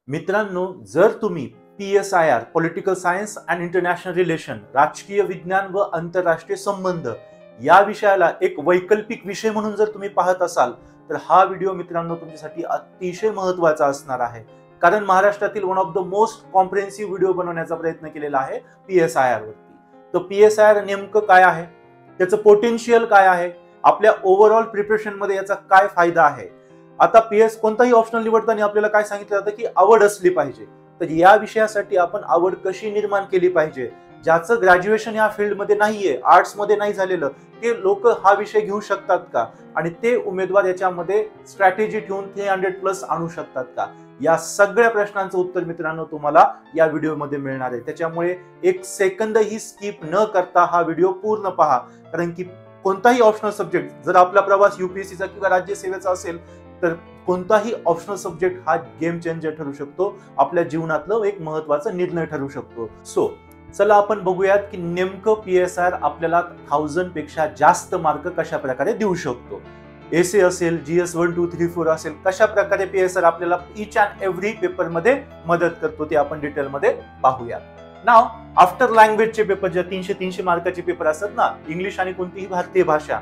मित्रांनो, जर तुम्ही PSIR political science and international relation राजकीय विज्ञान व आंतरराष्ट्रीय संबंध या विषयाला एक वैकल्पिक विषय म्हणून जर तुम्ही पाहत असाल तर हा व्हिडिओ मित्रांनो तुमच्यासाठी अतिशय महत्त्वाचा असणार आहे. कारण महाराष्ट्रातील one of the most comprehensive video बनवण्याचा प्रयत्न केलेला आहे PSIR वरती. तर PSIR नेमकं काय आहे, त्याचं पोटेन्शियल काय आहे, आपल्या ओव्हरऑल प्रिपरेशन मध्ये याचा काय फायदा आहे. आता कोणताही ऑप्शनल निवडताना आपल्याला काय सांगितलं जातं की आवड असली पाहिजे. तर या विषयासाठी आपण आवड कशी निर्माण केली पाहिजे, ज्याचं ग्रॅज्युएशन या फील्डमध्ये नाहीये, आर्ट्स मध्ये नाही झालेलं, ते लोक हा विषय घेऊ शकतात का, आणि ते उमेदवार याच्यामध्ये स्ट्रॅटेजी ठेवून 300+ आणू शकतात का, या सगळ्या प्रश्नांचं उत्तर मित्रांनो तुम्हाला या व्हिडिओमध्ये मिळणार आहे. त्याच्यामुळे एक सेकंदही स्किप न करता हा व्हिडिओ पूर्ण पहा. कारण की कोणताही ऑप्शनल सब्जेक्ट, जर आपला प्रवास UPSCचा किंवा राज्यसेवेचा असेल तर कोणताही ऑप्शनल सब्जेक्ट हा गेम चेंजर ठरू शकतो, आपल्या जीवनातलं एक महत्त्वाचा निर्णय ठरू शकतो. सो चला आपण बघूयात की नेमकं PSIR आपल्याला 1000 पेक्षा जास्त मार्क कशा प्रकारे देऊ शकतो. एसे असेल, GS 1, 2, 3, 4 असेल, कशा प्रकारे PSIR आपल्याला इच अँड एव्हरी पेपर मध्ये मदत करतो ते आपण डिटेल मध्ये पाहूया. नाव आफ्टर लँग्वेजचे पेपर, जे 300 मार्काचे पेपर असतात ना, इंग्लिश आणि कोणतीही भारतीय भाषा,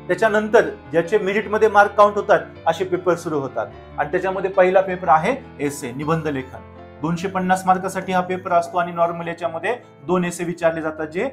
त्याच्यानंतर ज्याचे मेरिट मध्ये मार्क काउंट होतात असे पेपर सुरू होतात. आणि त्याच्यामध्ये पहिला पेपर आहे एसे, निबंध लेखन. 250 मार्कासाठी हा पेपर असतो आणि नॉर्मल याच्यामध्ये 2 एसे विचारले जातात जे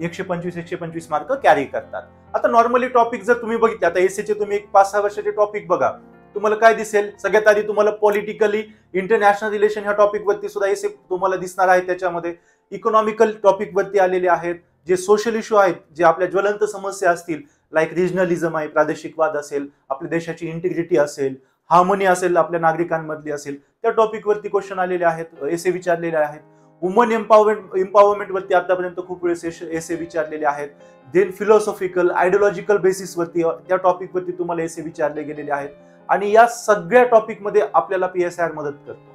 125 मार्क कॅरी करतात. आता नॉर्मली टॉपिक जर तुम्ही बघितले, आता एसेचे तुम्ही एक 5-6 वर्षाचे टॉपिक बघा, तुम्हाला काय दिसेल. सगळ्यात आधी तुम्हाला पॉलिटिकली इंटरनॅशनल रिलेशन ह्या टॉपिक वरती सुद्धा एसे तुम्हाला दिसणार आहे. त्याच्यामध्ये इकॉनॉमिकल टॉपिक वरती आलेले आहेत, जे सोशल इश्यू आहेत, जे आपल्या ज्वलंत समस्या असतील, लाईक रिजनलिझम आहे, प्रादेशिकवाद असेल, आपल्या देशाची इंटिग्रिटी असेल, हार्मोनी असेल, आपल्या नागरिकांमधली असेल, त्या टॉपिक वरती क्वेश्चन आलेले आहेत, एसे विचारलेले आहेत. वुमन एम्पॉवरमेंट वरती आतापर्यंत खूप वेळेस एसे विचारलेले आहेत. देन फिलॉसॉफिकल आयडिओलॉजिकल बेसिस वरती त्या टॉपिक वरती तुम्हाला एसे विचारले गेलेले आहेत. आणि या सगळ्या टॉपिक मध्ये आपल्याला PSIR मदत करतो.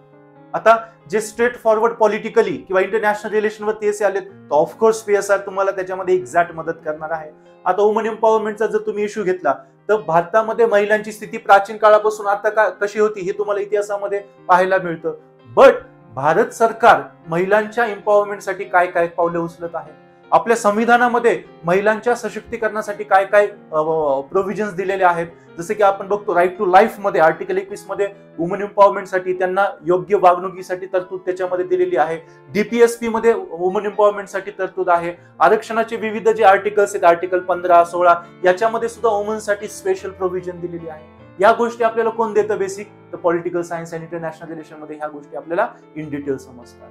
आता जे स्ट्रेट फॉरवर्ड पॉलिटिकली किंवा इंटरनॅशनल रिलेशन वरती एसे आले तर ऑफकोर्स PSIR तुम्हाला त्याच्यामध्ये एक्झॅक्ट मदत करणार आहे. आता वुमन एम्पॉवरमेंटचा जर तुम्ही इश्यू घेतला तर भारतामध्ये महिलांची स्थिती प्राचीन काळापासून आता कशी होती हे तुम्हाला इतिहासामध्ये पाहायला मिळतं. बट भारत सरकार महिलांच्या एम्पॉवरमेंटसाठी काय काय पावले उचलत आहे, आपल्या संविधानामध्ये महिलांच्या सशक्तीकरणासाठी काय काय प्रोव्हिजन्स दिलेले आहेत. जसे की आपण बघतो राईट टू लाईफ मध्ये आर्टिकल 21 मध्ये वुमन एम्पॉवरमेंटसाठी, त्यांना योग्य वागणुकीसाठी तरतूद त्याच्यामध्ये दिलेली आहे. DPSP मध्ये वुमन एम्पॉवरमेंटसाठी तरतूद आहे. आरक्षणाचे विविध जे आर्टिकल्स आहेत, आर्टिकल 15, 16 याच्यामध्ये सुद्धा वुमनसाठी स्पेशल प्रोव्हिजन दिलेली आहे. या गोष्टी आपल्याला कोण देतं बेसिक, तर political science and international relation मध्ये ह्या गोष्टी आपल्याला इन डिटेल समजतात.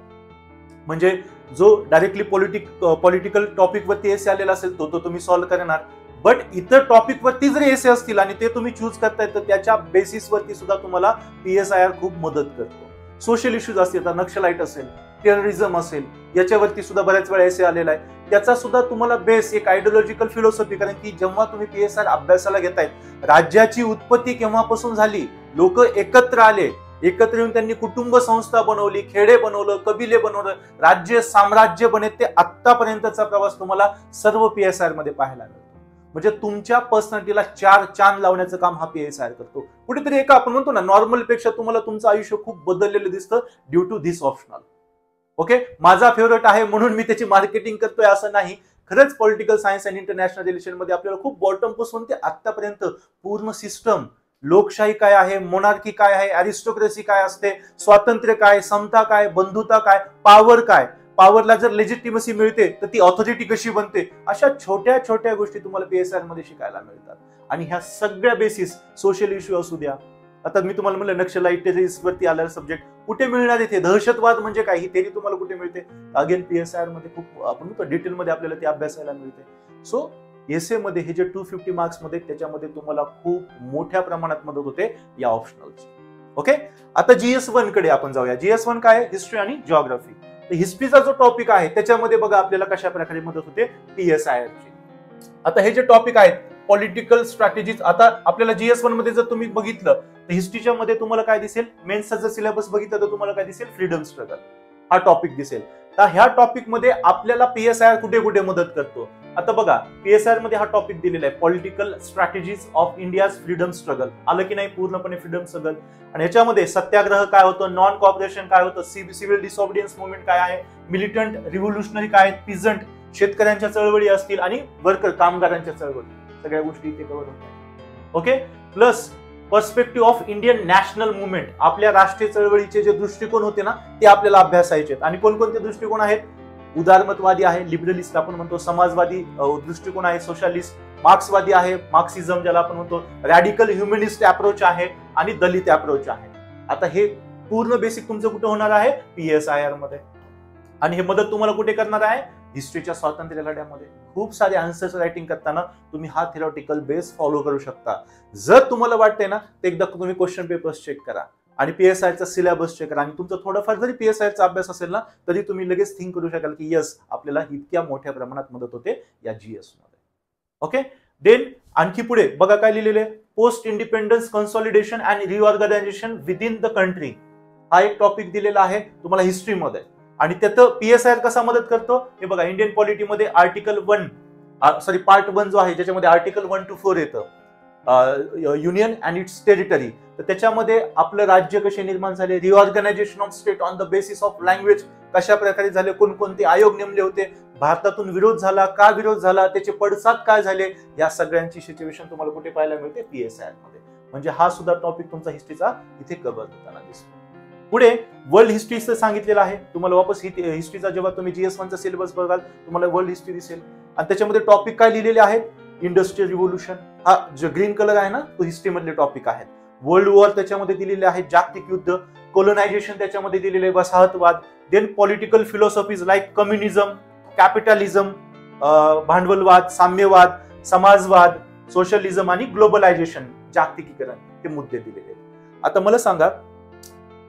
म्हणजे जो डायरेक्टली पॉलिटिकल टॉपिक वरती एसे आलेला असेल तो तुम्ही सॉल्व्ह करणार. बट इतर टॉपिक वरती जर एसे असतील आणि ते तुम्ही चूज करताय तर त्याच्या बेसिस वरती सुद्धा तुम्हाला PSIR खूप मदत करतो. सोशल इश्यूज असतील, तर नक्षलाइट असेल, टेररिझम असेल, याच्यावरती सुद्धा बऱ्याच वेळा एसे आलेला आहे. त्याचा सुद्धा तुम्हाला बेस एक आयडिओलॉजिकल फिलॉसॉफी, कारण की जेव्हा तुम्ही PSIR अभ्यासाला घेताय, राज्याची उत्पत्ती केव्हापासून झाली, लोक एकत्र आले, एकत्र येऊन त्यांनी कुटुंब संस्था बनवली, खेडे बनवलं, कबिले बनवलं, राज्य साम्राज्य बने, ते आतापर्यंतचा प्रवास तुम्हाला सर्व PSIR मध्ये पाहायला मिळतो. म्हणजे तुमच्या पर्सनॅलिटीला 4 चांद लावण्याचं काम हा PSIR करतो. कुठेतरी एका आपण म्हणतो ना, नॉर्मल पेक्षा तुम्हाला तुमचं आयुष्य खूप बदललेलं दिसतं due to this optional. Okay, माझा फेवरेट आहे म्हणून मी त्याची मार्केटिंग करतोय असं नाही. खरंच political science and international relation मध्ये आपल्याला खूप बॉटम पासून ते आतापर्यंत पूर्ण सिस्टम, लोकशाही काय आहे, मोनार्की काय आहे, अरिस्टोक्रेसी काय असते, स्वातंत्र्य काय, समता काय, बंधुता काय, पॉवर काय, पॉवरला जर लेजिटिमसी मिळते तर ती ऑथॉरिटी कशी बनते, अशा छोट्या छोट्या गोष्टी तुम्हाला PSIR मध्ये शिकायला मिळतात. आणि ह्या सगळ्या बेसिस, सोशल इश्यू असू द्या, आता मी तुम्हाला म्हणलं नक्षलाइट टेररिस्ट वरती आलेला सब्जेक्ट कुठे मिळणार आहे, दहशतवाद म्हणजे काय ही थेरी तुम्हाला कुठे मिळते, अगेन PSIR मध्ये खूप आपण डिटेल मध्ये आपल्याला ते अभ्यासायला मिळते. सो एसे मध्ये हे जे 250 मार्क्स मध्ये, त्याच्यामध्ये तुम्हाला खूप मोठ्या प्रमाणात मदत होते या ऑप्शनलची. ओके, आता GS 1 कडे आपण जाऊया. GS 1 काय आहे, हिस्ट्री आणि जिओग्राफी. तर हिस्ट्रीचा जो टॉपिक आहे त्याच्यामध्ये बघा आपल्याला कशा प्रकारे मदत होते PSIR ची. आता हे जे टॉपिक आहेत पॉलिटिकल स्ट्रॅटेजीज, आता आपल्याला GS 1 मध्ये जर तुम्ही बघितलं तर हिस्ट्रीच्या मध्ये तुम्हाला काय दिसेल, मेन्सचा जर सिलेबस बघितलं तर तुम्हाला काय दिसेल, फ्रीडम स्ट्रगल हा टॉपिक दिसेल. तर ह्या टॉपिक मध्ये आपल्याला PSIR कुठे कुठे मदत करतो, आता बघा पीएसआर मध्ये हा टॉपिक दिलेला आहे, political strategies of India's freedom struggle. आलं की नाही पूर्णपणे फ्रीडम स्ट्रगल. आणि याच्यामध्ये सत्याग्रह काय होतं, नॉन कॉपरेशन काय होतं, सिव्हिल डिसऑबिडियन्स मुवमेंट काय आहे, मिलिटंट रिव्होल्युशनरी काय आहेत, पिझंट शेतकऱ्यांच्या चळवळी असतील आणि वर्कर कामगारांच्या चळवळी, सगळ्या गोष्टी इथे कव्हर होतात. Okay. Plus perspective of Indian national movement, आपल्या राष्ट्रीय चळवळीचे जे दृष्टिकोन होते ना ते आपल्याला अभ्यासायचे. आणि कोणकोणते दृष्टिकोन आहेत, उदारमतवादी आहे, लिबरलिस्ट आपण म्हणतो, समाजवादी दृष्टिकोन आहे, सोशलिस्ट, मार्क्सवादी आहे, मार्क्सिझम ज्याला आपण म्हणतो, रॅडिकल ह्युमनिस्ट अप्रोच आहे आणि दलित अप्रोच आहे. आता हे पूर्ण बेसिक तुमचं कुठे होणार आहे, पीएसआयआर मध्ये. आणि हे मदत तुम्हाला कुठे करणार आहे, हिस्ट्रीच्या स्वातंत्र्य लढ्यामध्ये. खूप सारे आन्सर्स रायटिंग करताना तुम्ही हा थिओरिटिकल बेस फॉलो करू शकता. जर तुम्हाला वाटतंय ना तर एकदा तुम्ही क्वेश्चन पेपर्स चेक करा आणि पीएसआयचा सिलेबस चेक करा. आणि तुमचा थोडाफार जरी पीएसआयचा अभ्यास असेल ना तरी तुम्ही लगेच थिंक करू शकाल की यस आपल्याला इतक्या मोठ्या प्रमाणात मदत होते या जीएस मध्ये. ओके. देन आणखी पुढे बघा काय लिहिलेले, post independence consolidation and reorganisation within the country, हा एक टॉपिक दिलेला आहे तुम्हाला हिस्ट्रीमध्ये. आणि त्यात पीएसआयआर कसा मदत करतो हे बघा, इंडियन पॉलिटीमध्ये आर्टिकल 1 पार्ट 1 जो आहे ज्याच्यामध्ये आर्टिकल 1 to 4 येतं, युनियन अँड इट्स टेरिटरी. तर त्याच्यामध्ये आपलं राज्य कसे निर्माण झाले, reorganisation of state on the basis of language कशा प्रकारे झाले, कोणकोणते आयोग नेमले होते, भारतातून विरोध झाला, का विरोध झाला, त्याचे पडसाद काय झाले, या सगळ्यांची सिच्युएशन तुम्हाला कुठे पाहायला मिळते, पीएसआयआर मध्ये. म्हणजे हा सुद्धा टॉपिक तुमचा हिस्ट्रीचा इथे कव्हर होताना दिसतो. पुढे वर्ल्ड हिस्ट्रीचं सांगितलेलं आहे तुम्हाला. वापस हिस्ट्रीचा जेव्हा तुम्ही GS1 चा सिलेबस बघाल तुम्हाला वर्ल्ड हिस्ट्री दिसेल. आणि त्याच्यामध्ये टॉपिक काय लिहिलेले आहेत, इंडस्ट्रियल रिव्होल्युशन, हा जो ग्रीन कलर आहे ना तो हिस्ट्री मधले टॉपिक आहेत. वर्ल्ड वॉर त्याच्यामध्ये दिलेले आहेत, जागतिक युद्ध, कोलोनायझेशन त्याच्यामध्ये दिलेले, वसाहतवाद. Then political philosophies like communism, capitalism, भांडवलवाद, साम्यवाद, समाजवाद, सोशलिझम आणि ग्लोबलायझेशन, जागतिकीकरण, हे मुद्दे दिलेले आहेत. आता मला सांगा,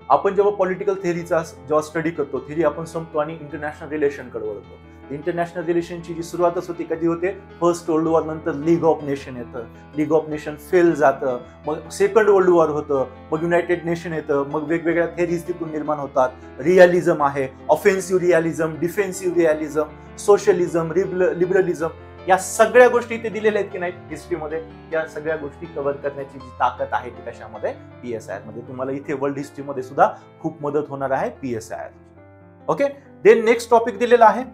आपण जेव्हा पॉलिटिकल थेअरीचा जेव्हा स्टडी करतो, थेअरी आपण संपतो आणि इंटरनॅशनल रिलेशन कडे वळतो. इंटरनॅशनल रिलेशनची जी सुरुवातच होती कधी होते, फर्स्ट वर्ल्ड वॉर नंतर लीग ऑफ नेशन येतं, लीग ऑफ नेशन फेल जातं, मग सेकंड वर्ल्ड वॉर होतं, मग युनायटेड नेशन येतं, मग वेगवेगळ्या थेअरीज तिथून निर्माण होतात. रिअलिझम आहे, offensive realism, defensive realism, socialism, liberalism, या सगळ्या गोष्टी इथे दिलेल्या आहेत की नाही हिस्ट्रीमध्ये. या सगळ्या गोष्टी कव्हर करण्याची जी ताकद आहे ती कशामध्ये, पीएसआयआर मध्ये. तुम्हाला इथे वर्ल्ड हिस्ट्रीमध्ये सुद्धा खूप मदत होणार आहे पीएसआयआर. ओके. देन नेक्स्ट टॉपिक दिलेला आहे.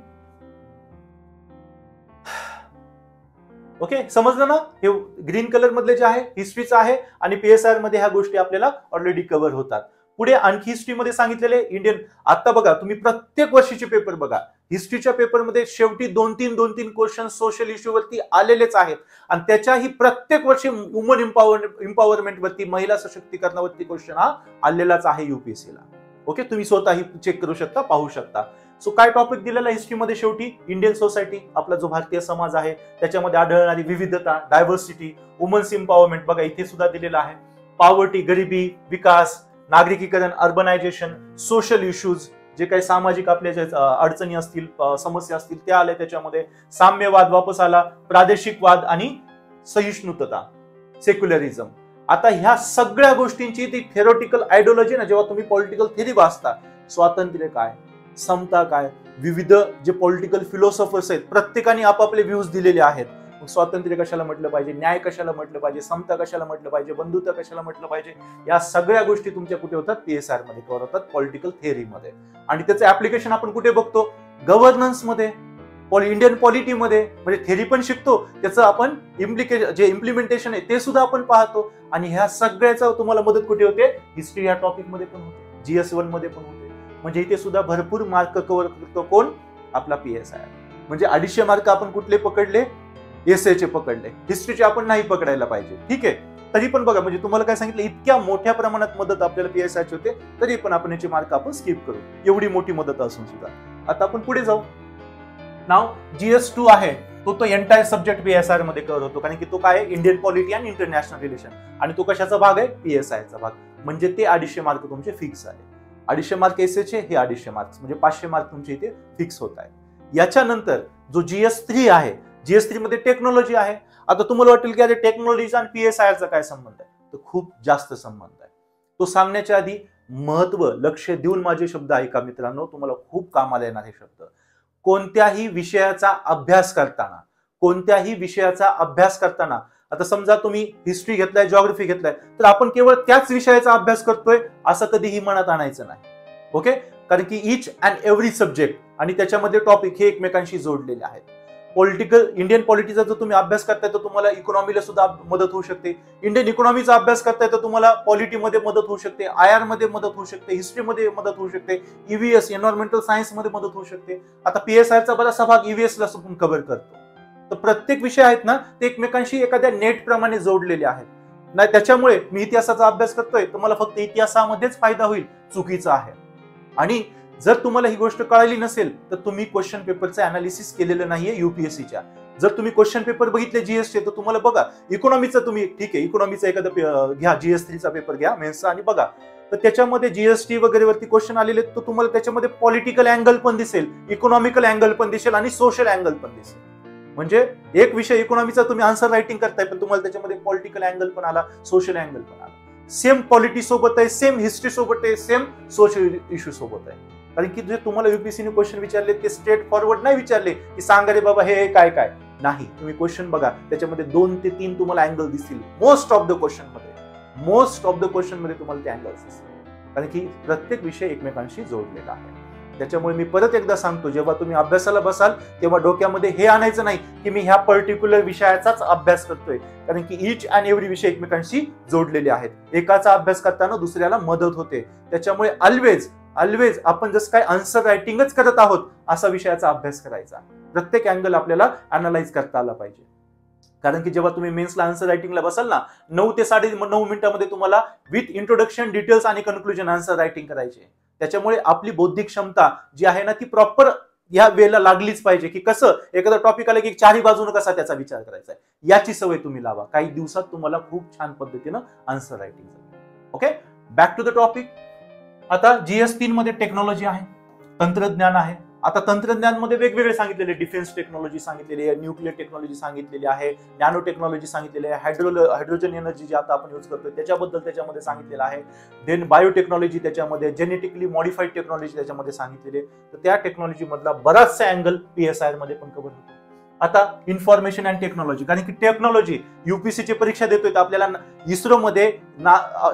ओके, समजलं ना, हे ग्रीन कलर मधले जे आहे हिस्ट्रीचं आहे आणि पीएसआयआर मध्ये ह्या गोष्टी आपल्याला ऑलरेडी कव्हर होतात. पुढे आणखी हिस्ट्रीमध्ये सांगितलेले इंडियन, आता बघा तुम्ही प्रत्येक वर्षीचे पेपर बघा, हिस्ट्रीच्या पेपरमध्ये शेवटी 2-3 क्वेश्चन सोशल इश्यूवरती आलेलेच आहेत. आणि त्याच्याही प्रत्येक वर्षी वुमन एम्पॉवरमेंट वरती, महिला सशक्तीकरणावरती क्वेश्चन हा आलेलाच आहे युपीएससीला. ओके, तुम्ही स्वतःही चेक करू शकता, पाहू शकता. सो काय टॉपिक दिलेला हिस्ट्रीमध्ये शेवटी, इंडियन सोसायटी, आपला जो भारतीय समाज आहे त्याच्यामध्ये आढळणारी विविधता, डायव्हर्सिटी, वुमन्स एम्पॉवरमेंट बघा इथे सुद्धा दिलेला आहे. पॉवर्टी, गरिबी, विकास, नागरिकीकरण, अर्बनायझेशन, सोशल इश्यूज, जे काही सामाजिक आपल्या अडचणी असतील, समस्या असतील त्या आल्या त्याच्यामध्ये. साम्यवाद वापस आला, प्रादेशिकवाद आणि सहिष्णुता, सेक्युलरिझम. आता ह्या सगळ्या गोष्टींची ती थेरोटिकल आयडिओलॉजी ना, जेव्हा तुम्ही पॉलिटिकल थेरी वाचता, स्वातंत्र्य काय, समता काय, विविध जे पॉलिटिकल फिलॉसॉफर्स आहेत प्रत्येकाने आपापले व्ह्यूज दिलेले आहेत. मग स्वातंत्र्य कशाला म्हटलं पाहिजे, न्याय कशाला म्हटलं पाहिजे, समता कशाला म्हटलं पाहिजे, बंधुता कशाला म्हटलं पाहिजे, या सगळ्या गोष्टी तुमच्या कुठे होतात, पीएसआर मध्ये कव्हर होतात, पॉलिटिकल थेअरीमध्ये. आणि त्याचं ऍप्लिकेशन आपण कुठे बघतो, गव्हर्नन्स मध्ये, इंडियन पॉलिटीमध्ये. म्हणजे थेअरी पण शिकतो, त्याचं आपण जे इम्प्लिमेंटेशन आहे ते सुद्धा आपण पाहतो. आणि ह्या सगळ्याचा तुम्हाला मदत कुठे होते, हिस्ट्री ह्या टॉपिक मध्ये पण होते, GS1 मध्ये पण होते. म्हणजे इथे सुद्धा भरपूर मार्क कव्हर करतो कोण, आपला पीएसआयआर. म्हणजे 250 मार्क आपण कुठले पकडले, एसएचे पकडले, हिस्ट्रीचे आपण नाही पकडायला पाहिजे. ठीक आहे, तरी पण बघा, म्हणजे तुम्हाला काय सांगितलं, इतक्या मोठ्या प्रमाणात मदत आपल्याला पीएसआयची होते, तरी पण आपण याचे मार्क आपण स्किप करू, एवढी मोठी मदत असून सुद्धा. आता आपण पुढे जाऊ. नाव GS2 आहे तो एंटायर सब्जेक्ट पीएसआर मध्ये कव्हर होतो, कारण की तो काय आहे, इंडियन पॉलिटी आणि इंटरनॅशनल रिलेशन. आणि तो कशाचा भाग आहे, पीएसआयचा भाग. म्हणजे ते 250 मार्क तुमचे फिक्स आले. 250 मार्क एसएचे, हे 250 मार्क्स, म्हणजे 500 मार्क तुमचे इथे फिक्स होत आहे. याच्यानंतर जो GS3 आहे, GS3 मध्ये टेक्नॉलॉजी आहे. आता तुम्हाला वाटेल की अरे टेक्नॉलॉजीचा आणि पीएसआयचा काय संबंध आहे, तर खूप जास्त संबंध आहे. तो सांगण्याच्या आधी महत्व, लक्ष देऊन माझे शब्द ऐका मित्रांनो, तुम्हाला खूप कामाला येणार हे शब्द. कोणत्याही विषयाचा अभ्यास करताना कोणत्याही विषयाचा अभ्यास करताना, आता समजा तुम्ही हिस्ट्री घेतलाय, जिओग्राफी घेतलाय, तर आपण केवळ त्याच विषयाचा अभ्यास करतोय असं कधीही मनात आणायचं नाही. ओके, कारण की इच अँड एव्हरी सब्जेक्ट आणि त्याच्यामध्ये टॉपिक हे एकमेकांशी जोडलेले आहेत. इंडियन पॉलिटिक्सचा जर तुम्ही अभ्यास करताय तर तुम्हाला इकॉनॉमीला सुद्धा मदत होऊ शकते. इंडियन इकॉनॉमीचा अभ्यास करताय तर तुम्हाला पॉलिटीमध्ये मदत होऊ शकते, IR मध्ये मदत होऊ शकते, हिस्ट्रीमध्ये मदत होऊ शकते, EVS एन्व्हायरमेंटल सायन्स मध्ये मदत होऊ शकते. आता PSIचा बराचसा भाग EVS ला पण कव्हर करतो. तर प्रत्येक विषय आहेत ना ते एकमेकांशी एखाद्या नेट प्रमाणे जोडलेले आहेत. नाही त्याच्यामुळे मी इतिहासाचा अभ्यास करतोय तर मला फक्त इतिहासामध्येच फायदा होईल, चुकीचं आहे. आणि जर तुम्हाला ही गोष्ट कळाली नसेल तर तुम्ही क्वेश्चन पेपरचं अनालिसिस केलेलं नाहीये UPSCच्या. जर तुम्ही क्वेश्चन पेपर बघितले GS तर तुम्हाला बघा इकॉनॉमीचा, तुम्ही ठीक आहे इकॉनॉमीचा एखादा घ्या, GS3चा पेपर घ्या मेन्सचा आणि बघा, तर त्याच्यामध्ये GST वगैरे वरती क्वेश्चन आलेले तर तुम्हाला त्याच्यामध्ये पॉलिटिकल अँगल पण दिसेल, इकॉनॉमिकल अँगल पण दिसेल आणि सोशल अँगल पण दिसेल. म्हणजे एक विषय इकॉनॉमीचा तुम्ही आन्सर रायटिंग करताय पण तुम्हाला त्याच्यामध्ये पॉलिटिकल अँगल पण आला, सोशल अँगल पण आला. सेम पॉलिटी सोबत आहे, सेम हिस्ट्री सोबत आहे, सेम सोशल इश्यू सोबत आहे. कारण की जे तुम्हाला UPSCने क्वेश्चन विचारले ते स्ट्रेट फॉरवर्ड नाही विचारले की सांगा रे बाबा हे काय काय नाही. तुम्ही क्वेश्चन बघा त्याच्यामध्ये 2 ते 3 तुम्हाला अँगल दिसतील मोस्ट ऑफ द क्वेश्चन मध्ये तुम्हाला ते अँगल्स दिसतील. कारण की प्रत्येक विषय एकमेकांशी जोडलेला आहे. त्याच्यामुळे मी परत एकदा सांगतो, जेव्हा तुम्ही अभ्यासाला बसाल तेव्हा डोक्यामध्ये हे आणायचं नाही की मी ह्या पर्टिक्युलर विषयाचाच अभ्यास करतोय, कारण की इच अँड एव्हरी विषय एकमेकांशी जोडलेले आहेत. एकाचा अभ्यास करताना दुसऱ्याला मदत होते. त्याच्यामुळे ऑलवेज आपण जसं काय आन्सर रायटिंगच करत आहोत असा विषयाचा अभ्यास करायचा. प्रत्येक अँगल आपल्याला अनालाइज करता आला पाहिजे. कारण की जेव्हा तुम्ही मेन्सला आन्सर रायटिंगला बसाल ना 9 ते 9.5 मिनिटांमध्ये तुम्हाला विथ इंट्रोडक्शन, डिटेल्स आणि कन्क्लुजन आन्सर रायटिंग करायचे. त्याच्यामुळे आपली बौद्धिक क्षमता जी आहे ना ती प्रॉपर या वेळेला लागलीच पाहिजे, की कसं एखादा टॉपिक आला की चारही बाजूने कसा त्याचा विचार करायचा आहे याची सवय तुम्ही लावा. काही दिवसात तुम्हाला खूप छान पद्धतीनं आन्सर रायटिंग झाली. Okay, back to the topic. आता GS3 मध्ये टेक्नॉलॉजी आहे, तंत्रज्ञान आहे. आता तंत्रज्ञान मध्ये वेगवेगळे सांगितलेले, डिफेन्स टेक्नॉलॉजी सांगितलेली आहे, न्यूक्लिअर टेक्नॉलॉजी सांगितलेली आहे, नॅनो टेक्नॉलॉजी सांगितलेली आहे, हायड्रोजन एनर्जी जी आता आपण यूज करतोय त्याच्याबद्दल त्याच्यामध्ये सांगितलेलं आहे. देन बायोटेक्नॉलॉजी त्याच्यामध्ये, जेनेटिकली मॉडिफाईड टेक्नॉलॉजी त्याच्यामध्ये सांगितलेली आहे. तर त्या टेक्नॉलॉजी मधला बराचसा अँगल PSI मध्ये पण कव्हर होतो. आता इन्फॉर्मेशन अँड टेक्नॉलॉजी, कारण की टेक्नॉलॉजी UPSCची परीक्षा देतोय तर आपल्याला इस्रो मध्ये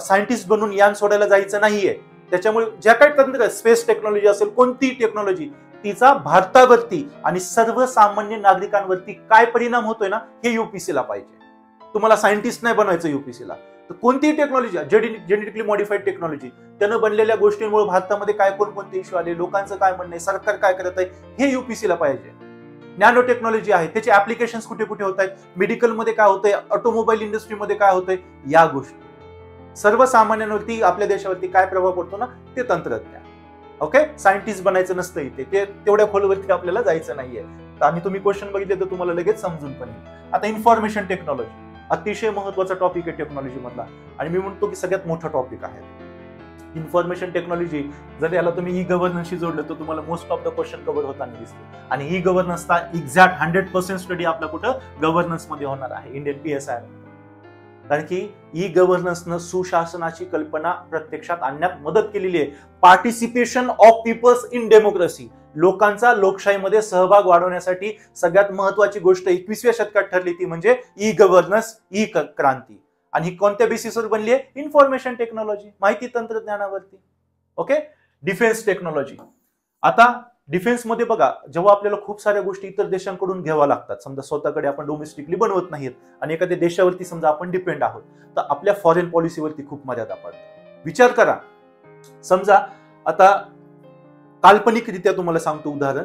सायंटिस्ट बनून यान सोडायला जायचं नाहीये. त्याच्यामुळे ज्या काही तंत्र, स्पेस टेक्नॉलॉजी असेल, कोणती टेक्नॉलॉजी, तिचा भारतावरती आणि सर्वसामान्य नागरिकांवरती काय परिणाम होतोय ना हे UPSCला पाहिजे. तुम्हाला सायंटिस्ट नाही बनवायचं UPSCला, तर कोणतीही टेक्नॉलॉजी, जेनेटिकली मॉडिफाईड टेक्नॉलॉजी, त्यानं बनलेल्या गोष्टींमुळे भारतामध्ये काय कोणकोणते इश्यू आले, लोकांचं काय म्हणणं आहे, सरकार काय करत आहे हे UPSCला पाहिजे. नॅनो टेक्नॉलॉजी आहे, त्याचे ऍप्लिकेशन्स कुठे कुठे होत आहेत, मेडिकलमध्ये काय होतंय, ऑटोमोबाईल इंडस्ट्रीमध्ये काय होतंय, या गोष्टी सर्वसामान्यांवरती आपल्या देशावरती काय प्रभाव पडतो ना ते तंत्रज्ञान. ओके, सायंटिस्ट बनायचं नसतं इथे, ते तेवढ्या खोलवरती आपल्याला जायचं नाहीये. आणि तुम्ही क्वेश्चन बघितले तर तुम्हाला लगेच समजून पण येईल. आता इन्फॉर्मेशन टेक्नॉलॉजी अतिशय महत्वाचा टॉपिक आहे टेक्नॉलॉजी मधला आणि मी म्हणतो की सगळ्यात मोठा टॉपिक आहे इन्फॉर्मेशन टेक्नॉलॉजी. जर याला तुम्ही ई गव्हर्नन्सशी जोडलं तर तुम्हाला most of the question cover होताना दिसते. आणि ई गव्हर्नन्सचा एक्झॅक्ट 100% स्टडी आपला कुठं गव्हर्नन्स मध्ये होणार आहे इंडियन PSI. कारण की ई गव्हर्नन्सनं सुशासनाची कल्पना प्रत्यक्षात आणण्यात मदत केलेली आहे. Participation of peoples in democracy, लोकांचा लोकशाहीमध्ये सहभाग वाढवण्यासाठी सगळ्यात महत्वाची गोष्ट 21व्या शतकात ठरली ती म्हणजे ई गव्हर्नन्स, ई क्रांती. आणि ही कोणत्या बेसिसवर बनली आहे? इन्फॉर्मेशन टेक्नॉलॉजी, माहिती तंत्रज्ञानावरती. Okay, defence technology. आता डिफेन्स मध्ये बघा, जेव्हा आपल्याला खूप साऱ्या गोष्टी इतर देशांकडून घ्याव्या लागतात, समजा स्वतःकडे आपण डोमेस्टिकली बनवत नाहीत आणि एखाद्या देशावरती समजा आपण डिपेंड आहोत, तर आपल्या फॉरेन पॉलिसीवरती खूप मर्यादा पडतात. विचार करा, समजा आता काल्पनिकरित्या तुम्हाला सांगतो उदाहरण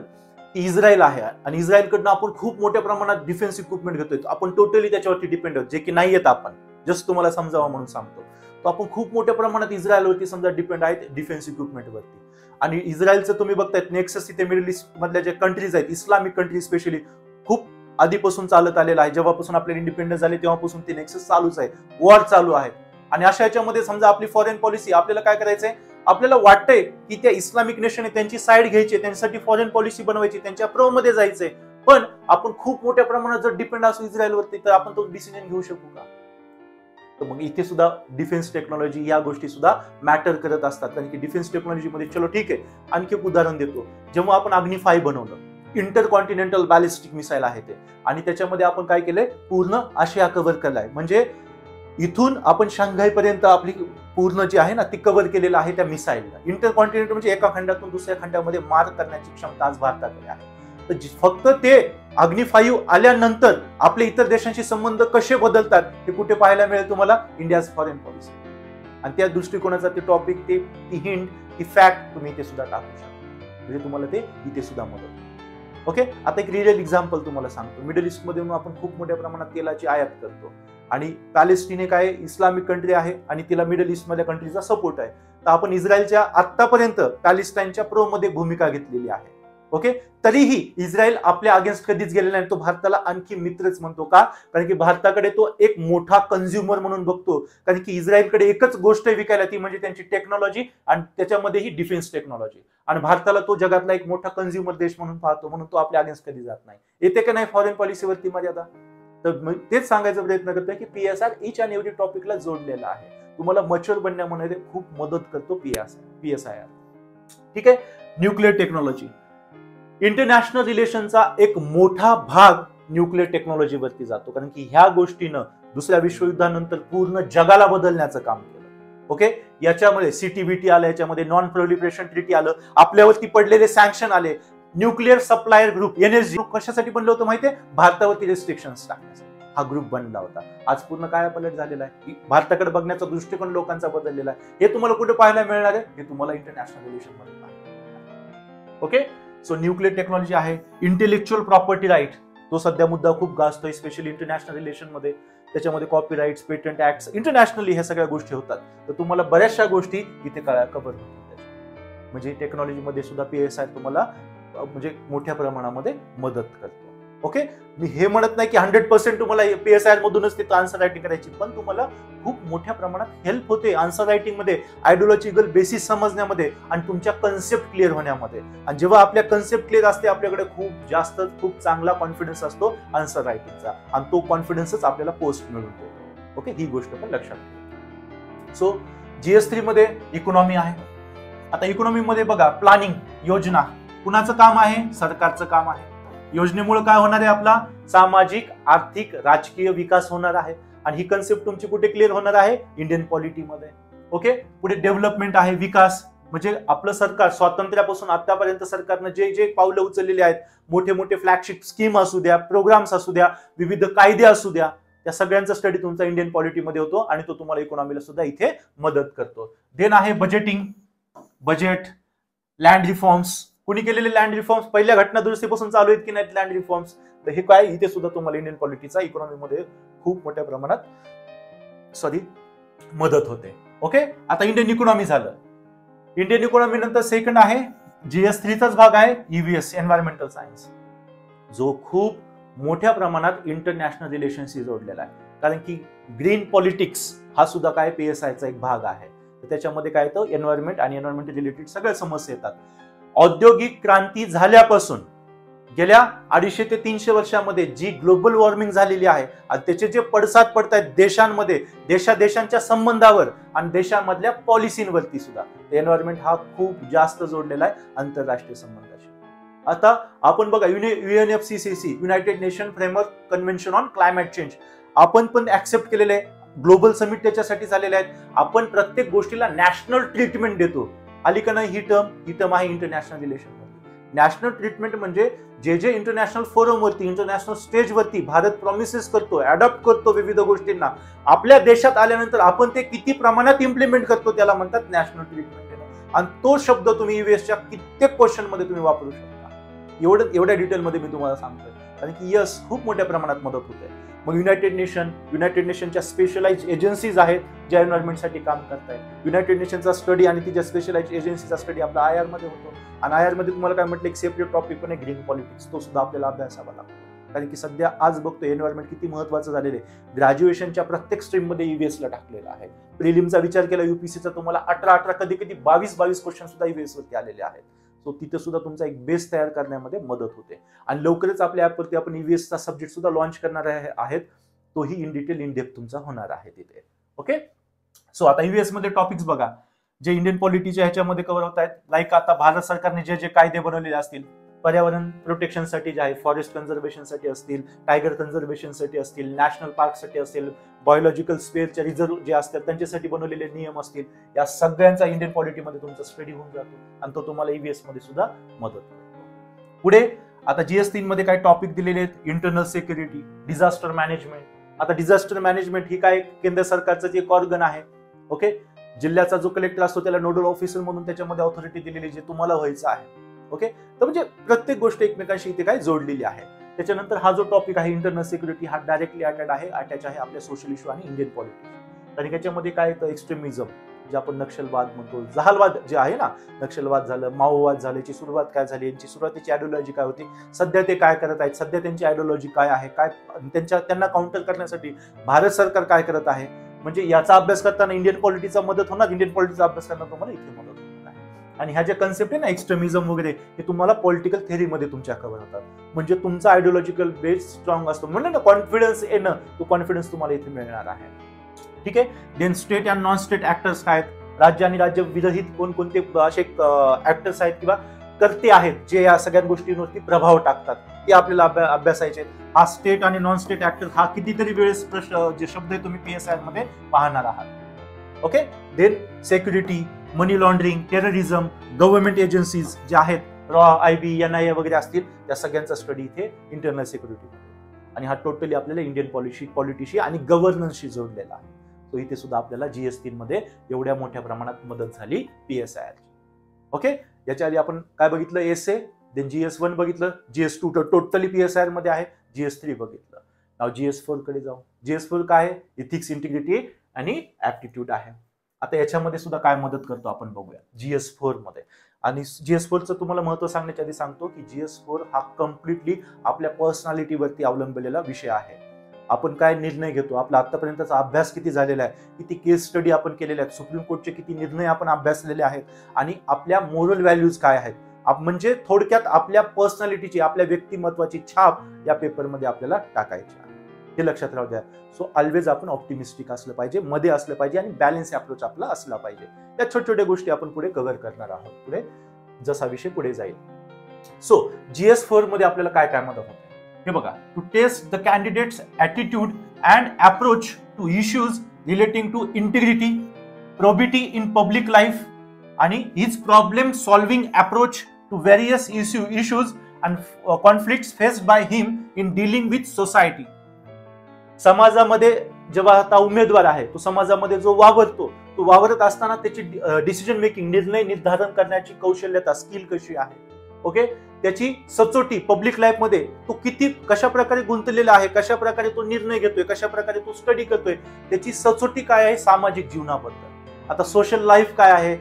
की इस्रायल आहे आणि इस्रायलकडनं आपण खूप मोठ्या प्रमाणात डिफेन्स इक्विपमेंट घेतोय, आपण टोटली त्याच्यावरती डिपेंड आहोत, जे की नाही येत. आपण जस्ट तुम्हाला समजावं म्हणून सांगतो, तर आपण खूप मोठ्या प्रमाणात इस्रायलवरती समजा डिपेंड आहेत डिफेन्स इक्विपमेंटवरती. आणि इस्रायलचं तुम्ही बघतायत नेक्सस इथे मिडल ईस्ट मधल्या ज्या कंट्रीज आहेत, इस्लामिक कंट्रीज स्पेशली, खूप आधीपासून चालत आलेलं आहे. जेव्हापासून आपल्याला इंडिपेंडन्स झाले तेव्हापासून ते नेक्सस चालूच आहे, वॉर चालू आहे. आणि अशा याच्यामध्ये समजा आपली फॉरेन पॉलिसी, आपल्याला काय करायचंय, आपल्याला वाटतंय की त्या इस्लामिक नेशन आहे त्यांची साईड घ्यायची, त्यांच्यासाठी फॉरेन पॉलिसी बनवायची, त्यांच्या प्रो मध्ये जायचंय. पण आपण खूप मोठ्या प्रमाणात जर डिपेंड असू इस्रायलवरती तर आपण तो डिसिजन घेऊ शकू का? तर मग इथे सुद्धा डिफेन्स टेक्नॉलॉजी या गोष्टी सुद्धा मॅटर करत असतात. कारण की डिफेन्स टेक्नॉलॉजी मध्ये, चलो ठीक आहे, आणखी एक उदाहरण देतो. जेव्हा आपण अग्नी 5 बनवलं, इंटरकॉन्टिनेंटल बॅलिस्टिक मिसाईल आहे ते, आणि त्याच्यामध्ये आपण काय केलंय, पूर्ण आशिया कव्हर केलाय. म्हणजे इथून आपण शांघाय पर्यंत आपली पूर्ण जी आहे ना ती कव्हर केलेलं आहे त्या मिसाईलला. इंटरकॉन्टिनेंटल म्हणजे एका खंडातून दुसऱ्या खंडामध्ये मार करण्याची क्षमता आज भारताकडे आहे. तर फक्त ते अग्नी 5 आल्यानंतर आपले इतर देशांशी संबंध कसे बदलतात हे कुठे पाहायला मिळेल तुम्हाला, इंडियाज फॉरेन पॉलिसी. आणि त्या दृष्टिकोनाचा ते टॉपिक, ती हिंट, ती फॅक्ट तुम्ही इथे सुद्धा टाकू शकता, म्हणजे तुम्हाला ते इथे सुद्धा मदत. ओके, आता एक रिअल एक्झाम्पल तुम्हाला सांगतो. मिडल ईस्ट मध्ये आपण खूप मोठ्या प्रमाणात तेलाची आयात करतो, आणि पॅलेस्टिन एक आहे, इस्लामिक कंट्री आहे, आणि तिला मिडल ईस्ट मधल्या कंट्रीचा सपोर्ट आहे. तर आपण इस्रायलच्या आतापर्यंत पॅलेस्टाईनच्या प्रो मध्ये भूमिका घेतलेली आहे. ओके, तरीही इस्रायल आपल्या अगेन्स्ट कधीच गेलेला नाही. तो भारताला आणखी मित्रच म्हणतो. का? कारण की भारताकडे तो एक मोठा कन्झ्युमर म्हणून बघतो. कारण की इस्रायलकडे एकच गोष्ट विकायला, ती म्हणजे त्यांची टेक्नॉलॉजी, आणि त्याच्यामध्येही डिफेन्स टेक्नॉलॉजी. आणि भारताला तो जगातला एक मोठा कन्झ्युमर देश म्हणून पाहतो, म्हणून तो आपल्या अगेन्स्ट कधी जात नाही. येते का नाही फॉरेन पॉलिसीवरती मर्यादा? तर तेच सांगायचा प्रयत्न करतोय की PSR इच अँड एव्हरी टॉपिकला जोडलेला आहे. तुम्हाला मच्युअर बनण्यामध्ये खूप मदत करतो PSIR. ठीक आहे. न्यूक्लिअर टेक्नॉलॉजी, इंटरनॅशनल रिलेशनचा एक मोठा भाग न्यूक्लिअर टेक्नॉलॉजीवरती जातो, कारण की ह्या गोष्टीनं दुसऱ्या विश्वयुद्धानंतर पूर्ण जगाला बदलण्याचं काम केलं. ओके, याच्यामध्ये CTBT आलं, याच्यामध्ये नॉन प्रोलिफरेशन ट्रीटी आलं, आपल्यावरती पडलेले सँक्शन आले. Nuclear supplier group NSG group कशासाठी बनलं होतं माहितीये? भारतावरती रेस्ट्रिक्शन्स टाकण्यासाठी हा ग्रुप बनला होता. आज पूर्ण काय पलट झालेला आहे, भारताकडे बघण्याचा दृष्टिकोन लोकांचा बदललेला आहे. हे तुम्हाला कुठे पाहायला मिळणार आहे? हे तुम्हाला इंटरनॅशनल रिलेशन मध्ये पाहायला. ओके, सो न्यूक्लिअर टेक्नॉलॉजी आहे. इंटेलेक्च्युअल प्रॉपर्टी राईट, तो सध्या मुद्दा खूप गाजतोय, स्पेशली इंटरनॅशनल रिलेशन मध्ये. त्याच्यामध्ये कॉपीराईट्स, पेटंट ऍक्ट, इंटरनॅशनली ह्या सगळ्या गोष्टी होतात. तर तुम्हाला बऱ्याचशा गोष्टी इथे कव्हर होतात. म्हणजे टेक्नॉलॉजीमध्ये सुद्धा PSI तुम्हाला म्हणजे मोठ्या प्रमाणामध्ये मदत करतो. ओके, मी हे म्हणत नाही की 100% तुम्हाला PSI मधूनच ते आन्सर रायटिंग करायची, पण तुम्हाला खूप मोठ्या प्रमाणात हेल्प होते आन्सर रायटिंग मध्ये, आयडिओलॉजिकल बेसिस समजण्यामध्ये, आणि तुमच्या कन्सेप्ट क्लिअर होण्यामध्ये. आणि जेव्हा आपल्या कन्सेप्ट क्लिअर असते, आपल्याकडे खूप चांगला कॉन्फिडन्स असतो आन्सर रायटिंगचा, आणि तो कॉन्फिडन्सच आपल्याला पोस्ट मिळून देतो. ओके, ही गोष्ट पण लक्षात ठेवा. सो GS3 मध्ये इकॉनॉमी आहे. आता इकॉनॉमी मध्ये बघा, प्लॅनिंग, योजना कुणाचं काम आहे? सरकारचं काम आहे. योजनेमुळे काय होणार आहे? आपला सामाजिक, आर्थिक, राजकीय विकास होणार आहे. आणि ही कन्सेप्ट तुमची कुठे क्लिअर होणार आहे? इंडियन पॉलिटीमध्ये. ओके, पुढे डेव्हलपमेंट आहे, विकास. म्हणजे आपलं सरकार स्वातंत्र्यापासून आतापर्यंत सरकारनं जे जे पावलं उचललेली आहेत, मोठे मोठे फ्लॅगशिप स्कीम असू द्या, प्रोग्राम्स असू द्या, विविध कायदे असू द्या, त्या सगळ्यांचा स्टडी तुमचा इंडियन पॉलिटीमध्ये होतो, आणि तो तुम्हाला इकॉनॉमीला सुद्धा इथे मदत करतो. देन आहे बजेटिंग, बजेट, लँड रिफॉर्म्स. कुणी केलेले लँड रिफॉर्म्स? पहिल्या घटना दुरुस्तीपासून चालू आहेत की नाहीत लँड रिफॉर्म्स? तर हे काय, इथे सुद्धा तुम्हाला इंडियन पॉलिटीचा इकॉनॉमीमध्ये खूप मोठ्या प्रमाणात मदत होते. ओके, आता इंडियन इकॉनॉमी झालं. इंडियन इकॉनॉमी नंतर सेकंड आहे GS3चाच भाग आहे EVS, एन्व्हायरमेंटल सायन्स, जो खूप मोठ्या प्रमाणात इंटरनॅशनल रिलेशनशी जोडलेला आहे. कारण की ग्रीन पॉलिटिक्स हा सुद्धा काय PSIचा एक भाग आहे. तर त्याच्यामध्ये काय येतं? एन्व्हायरमेंट आणि एन्व्हायरमेंट रिलेटेड सगळ्या समस्या येतात. औद्योगिक क्रांती झाल्यापासून गेल्या 250 ते 300 वर्षामध्ये जी ग्लोबल वॉर्मिंग झालेली आहे, आणि त्याचे जे पडसाद पडत आहेत देशांमध्ये, देशांच्या संबंधावर आणि देशांमधल्या पॉलिसींवरती सुद्धा, एन्व्हायरमेंट हा खूप जास्त जोडलेला आहे आंतरराष्ट्रीय संबंधाशी. आता आपण बघा, UNFCCC, United nation framework convention on climate change, आपण पण ऍक्सेप्ट केलेले आहे. ग्लोबल समिट त्याच्यासाठी झालेले आहेत. आपण प्रत्येक गोष्टीला नॅशनल ट्रीटमेंट देतो. आली का नाही ही टर्म आहे इंटरनॅशनल रिलेशन. नॅशनल ट्रीटमेंट म्हणजे जे इंटरनॅशनल फोरमवरती, इंटरनॅशनल स्टेजवरती भारत प्रॉमिसेस करतो, अडॉप्ट करतो विविध गोष्टींना, आपल्या देशात आल्यानंतर आपण ते किती प्रमाणात इम्प्लिमेंट करतो, त्याला म्हणतात नॅशनल ट्रीटमेंट. आणि तो शब्द तुम्ही EVSच्या कित्येक क्वेश्चन मध्ये तुम्ही वापरू शकता. एवढ्या डिटेलमध्ये मी तुम्हाला सांगतोय, कारण की यस, खूप मोठ्या प्रमाणात मदत होते. मग युनायटेड नेशनच्या स्पेशलाइज एजन्सीज आहेत ज्या एन्व्हायरमेंटसाठी काम करतायत. युनायटेड नेशनचा स्टडी आणि तिच्या स्पेशलाइज एजन्सीचा स्टडी आपला IR मध्ये होतो. आणि IR मध्ये तुम्हाला काय म्हटलं, एक सेपरेट टॉपिक पण आहे ग्रीन पॉलिटिक्स, तो सुद्धा आपल्याला अभ्यासावा लागतो. कारण की सध्या आज बघतो एन्व्हायरमेंट किती महत्वाचं झालेलं आहे. ग्रॅज्युएशनच्या प्रत्येक स्ट्रीम मध्ये EVSला टाकलेला आहे. प्रिलिमचा विचार केला UPSCचा, तुम्हाला 18 कधी 22 क्वेश्चन सुद्धा EVS वरती आलेले आहेत. सो तिथे सुद्धा तुमचा एक बेस तयार करण्यामध्ये मदत होते. आणि लवकरच आपल्या ऍपवरती आपण EVSचा सब्जेक्ट सुद्धा लॉन्च करणार आहेत. तोही इन डिटेल इन डेप्थ तुमचा होणार आहे तिथे. ओके, सो आता EVS मध्ये टॉपिक्स बघा जे इंडियन पॉलिटीच्या ह्याच्यामध्ये कव्हर होत आहेत. लाईक आता भारत सरकारने जे कायदे बनवलेले असतील, पर्यावरण प्रोटेक्शनसाठी जे आहे, फॉरेस्ट कन्झर्वेशनसाठी असतील, टायगर कन्झर्वेशनसाठी असतील, नॅशनल पार्कसाठी असतील, बायोलॉजिकल स्पेअरचे रिझर्व जे असतात त्यांच्यासाठी बनवलेले नियम असतील, या सगळ्यांचा इंडियन पॉलिटीमध्ये तुमचा स्टडी होऊन जातो आणि तो तुम्हाला ईव्हीएस मध्ये सुद्धा मदत करतो. पुढे आता GS3 मध्ये काय टॉपिक दिलेले आहेत, इंटरनल सिक्युरिटी, डिझास्टर मॅनेजमेंट. आता डिझास्टर मॅनेजमेंट ही काय केंद्र सरकारचं एक ऑर्गन आहे. ओके, जिल्ह्याचा जो कलेक्टर असतो त्याला नोडल ऑफिसर म्हणून त्याच्यामध्ये ऑथॉरिटी दिलेली जे तुम्हाला व्हायचं आहे. ओके, तर म्हणजे प्रत्येक गोष्ट एकमेकांशी इथे काय जोडलेली आहे. त्याच्यानंतर हा जो टॉपिक आहे इंटरनल सिक्युरिटी हा डायरेक्टली अटॅच आहे आपल्या सोशल इश्यू आणि इंडियन पॉलिटिक्स. आणि त्याच्यामध्ये काय येतं, एक्स्ट्रीमिझम जे आपण नक्षलवाद म्हणतो, जहालवाद जे आहे ना, नक्षलवाद झालं, माओवाद झालं, याची सुरुवात काय झाली, यांची सुरुवातीची आयडिओलॉजी काय होती, सध्या ते काय करत आहेत, सध्या त्यांची आयडिओलॉजी काय आहे, काय त्यांना काउंटर करण्यासाठी भारत सरकार काय करत आहे. म्हणजे याचा अभ्यास करताना इंडियन पॉलिटिक्सचा मदत होणार, इंडियन पॉलिटिक्सचा अभ्यास करताना तुम्हाला इथे मदत होणार आहे. आणि ह्या ज्या कन्सेप्ट आहे ना, एक्स्ट्रीमिझम वगैरे, हे तुम्हाला पॉलिटिकल थेअरीमध्ये तुमच्या कव्हर होतात. म्हणजे तुमचा आयडिओलॉजिकल बेस स्ट्रॉंग असतो, म्हणजे ना कॉन्फिडन्स येणं, तो कॉन्फिडन्स तुम्हाला इथे मिळणार आहे. ठीक आहे. Then state and non state actors काय आहेत, राज्य आणि राज्य विरहित कोणकोणते असे ऍक्टर्स आहेत किंवा कर्ते आहेत जे या सगळ्या गोष्टींवरती प्रभाव टाकतात, ते आपल्याला अभ्यासायचे. हा स्टेट आणि नॉन स्टेट ऍक्टर हा कितीतरी वेळेस जे शब्द आहे तुम्ही PSI मध्ये पाहणार आहात. ओके. देन सिक्युरिटी, मनी लॉन्ड्रिंग, टेररिझम, गव्हर्नमेंट एजन्सीज जे आहेत, IB, NIA वगैरे असतील, त्या सगळ्यांचा स्टडी इथे इंटरनल सिक्युरिटी. आणि हा टोटली आपल्याला इंडियन पॉलिटीशी आणि गव्हर्नन्सशी जोडलेला आहे. तो इथे सुद्धा आपल्याला GS3 मध्ये एवढ्या मोठ्या प्रमाणात मदत झाली PSI. ओके. याच्या आधी आपण काय बघितलं, एसए, देन GS1 बघितलं, GS2 टोटली PSI मध्ये आहे, GS3 बघितलं. नाव GS4 कडे जाऊ. GS4 काय आहे, इथिक्स, इंटिग्रिटी आणि ऍप्टिट्यूड आहे. आता याच्यामध्ये सुद्धा काय मदत करतो आपण बघूया GS4 मध्ये. आणि GS4चं तुम्हाला महत्व सांगण्याच्या आधी सांगतो की GS4 हा कम्प्लिटली आपल्या पर्सनॅलिटीवरती अवलंबलेला विषय आहे. आपण काय निर्णय घेतो, आपला आतापर्यंतचा अभ्यास किती झालेला आहे, किती केस स्टडी आपण केलेले आहेत, सुप्रीम कोर्टचे किती निर्णय आपण अभ्यासलेले आहेत, आणि आपल्या मोरल व्हॅल्यूज काय आहेत, म्हणजे थोडक्यात आपल्या पर्सनॅलिटीची, आपल्या व्यक्तिमत्वाची छाप या पेपरमध्ये आपल्याला टाकायची आहे. हे लक्षात राहू द्या. सो ऑलवेज आपण ऑप्टिमिस्टिक असलं पाहिजे, मध्ये असलं पाहिजे आणि बॅलन्स अप्रोच आपला असला पाहिजे. या छोट्या छोट्या गोष्टी आपण पुढे कव्हर करणार आहोत पुढे जसा विषय पुढे जाईल. सो GS4 मध्ये आपल्याला काय काय मदत होते हे बघा. To test the candidate's attitude and approach to issues relating to integrity, probity in public life आणि his problem solving approach to various issues and conflicts faced by him in dealing with society. समाजामध्ये जेव्हा आता उमेदवार आहे तो समाजामध्ये जो वावरतो, तो वावरत असताना त्याची डिसिजन मेकिंग, निर्णय निर्धारण करण्याची कौशल्यता, स्किल कशी आहे. ओके. त्याची सचोटी पब्लिक लाईफ मध्ये तो किती कशा प्रकारे गुंतलेला आहे, कशा प्रकारे तो निर्णय घेतोय, कशा प्रकारे तो स्टडी करतोय, त्याची सचोटी काय आहे सामाजिक जीवनाबद्दल. आता सोशल लाईफ काय आहे,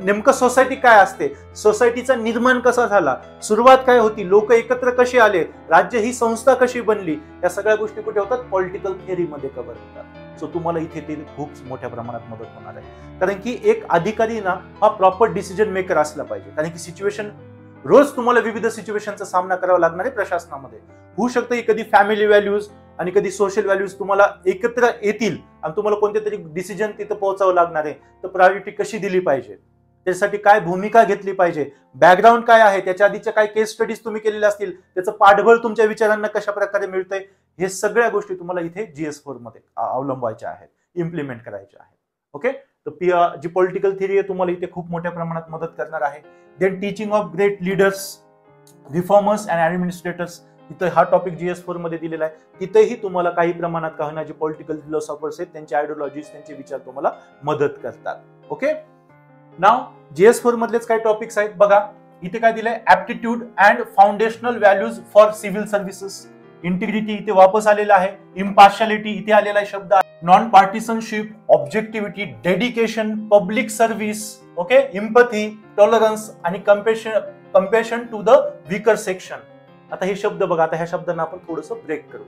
नेमकं सोसायटी काय असते, सोसायटीचा निर्माण कसा झाला, सुरुवात काय होती, लोक एकत्र कसे आले, राज्य ही संस्था कशी बनली, या सगळ्या गोष्टी कुठे होतात, पॉलिटिकल थिअरी मध्ये कव्हर होतात. सो तुम्हाला इथे ते खूप मोठ्या प्रमाणात मदत होणार आहे. कारण की एक अधिकारी ना हा प्रॉपर डिसिजन मेकर असला पाहिजे. कारण की सिच्युएशन रोज तुम्हाला विविध सिच्युएशनचा सामना करावा लागणार आहे प्रशासनामध्ये. होऊ शकतं की कधी फॅमिली व्हॅल्यूज आणि कधी सोशल व्हॅल्यूज तुम्हाला एकत्र येतील आणि तुम्हाला कोणत्या तरी डिसिजन तिथं पोहोचावं लागणार आहे. तर प्रायोरिटी कशी दिली पाहिजे, त्यासाठी काय भूमिका घेतली पाहिजे, बॅकग्राऊंड काय आहे, त्याच्या आधीच्या काय केस स्टडीज तुम्ही केलेल्या असतील, त्याचं पाठबळ तुमच्या विचारांना कशा प्रकारे मिळतंय, हे सगळ्या गोष्टी तुम्हाला इथे GS4 मध्ये अवलंबायच्या आहेत, इम्प्लिमेंट करायच्या आहेत. ओके. तर जी पॉलिटिकल थिअरी आहे तुम्हाला इथे खूप मोठ्या प्रमाणात मदत करणार आहे. Then teaching of great leaders, reformers and administrators, इथं हा टॉपिक GS4 मध्ये दिलेला आहे. तिथेही तुम्हाला काही प्रमाणात का होणार जे पॉलिटिकल फिलॉसॉफर्स आहेत त्यांचे आयडिओलॉजीज, त्यांचे विचार तुम्हाला मदत करतात. ओके. नाव GS4 मधलेच काही टॉपिक्स आहेत बघा. इथे काय दिलंय, aptitude and foundational values for civil services, integrity इथे वापस आलेला आहे, इम्पार्शियलिटी इथे आलेला आहे शब्द, non partisanship, objectivity, dedication, public service, okay, empathy, tolerance आणि compassion to the weaker section. आता हे शब्द बघा. आता ह्या शब्दांना आपण थोडंसं ब्रेक करू.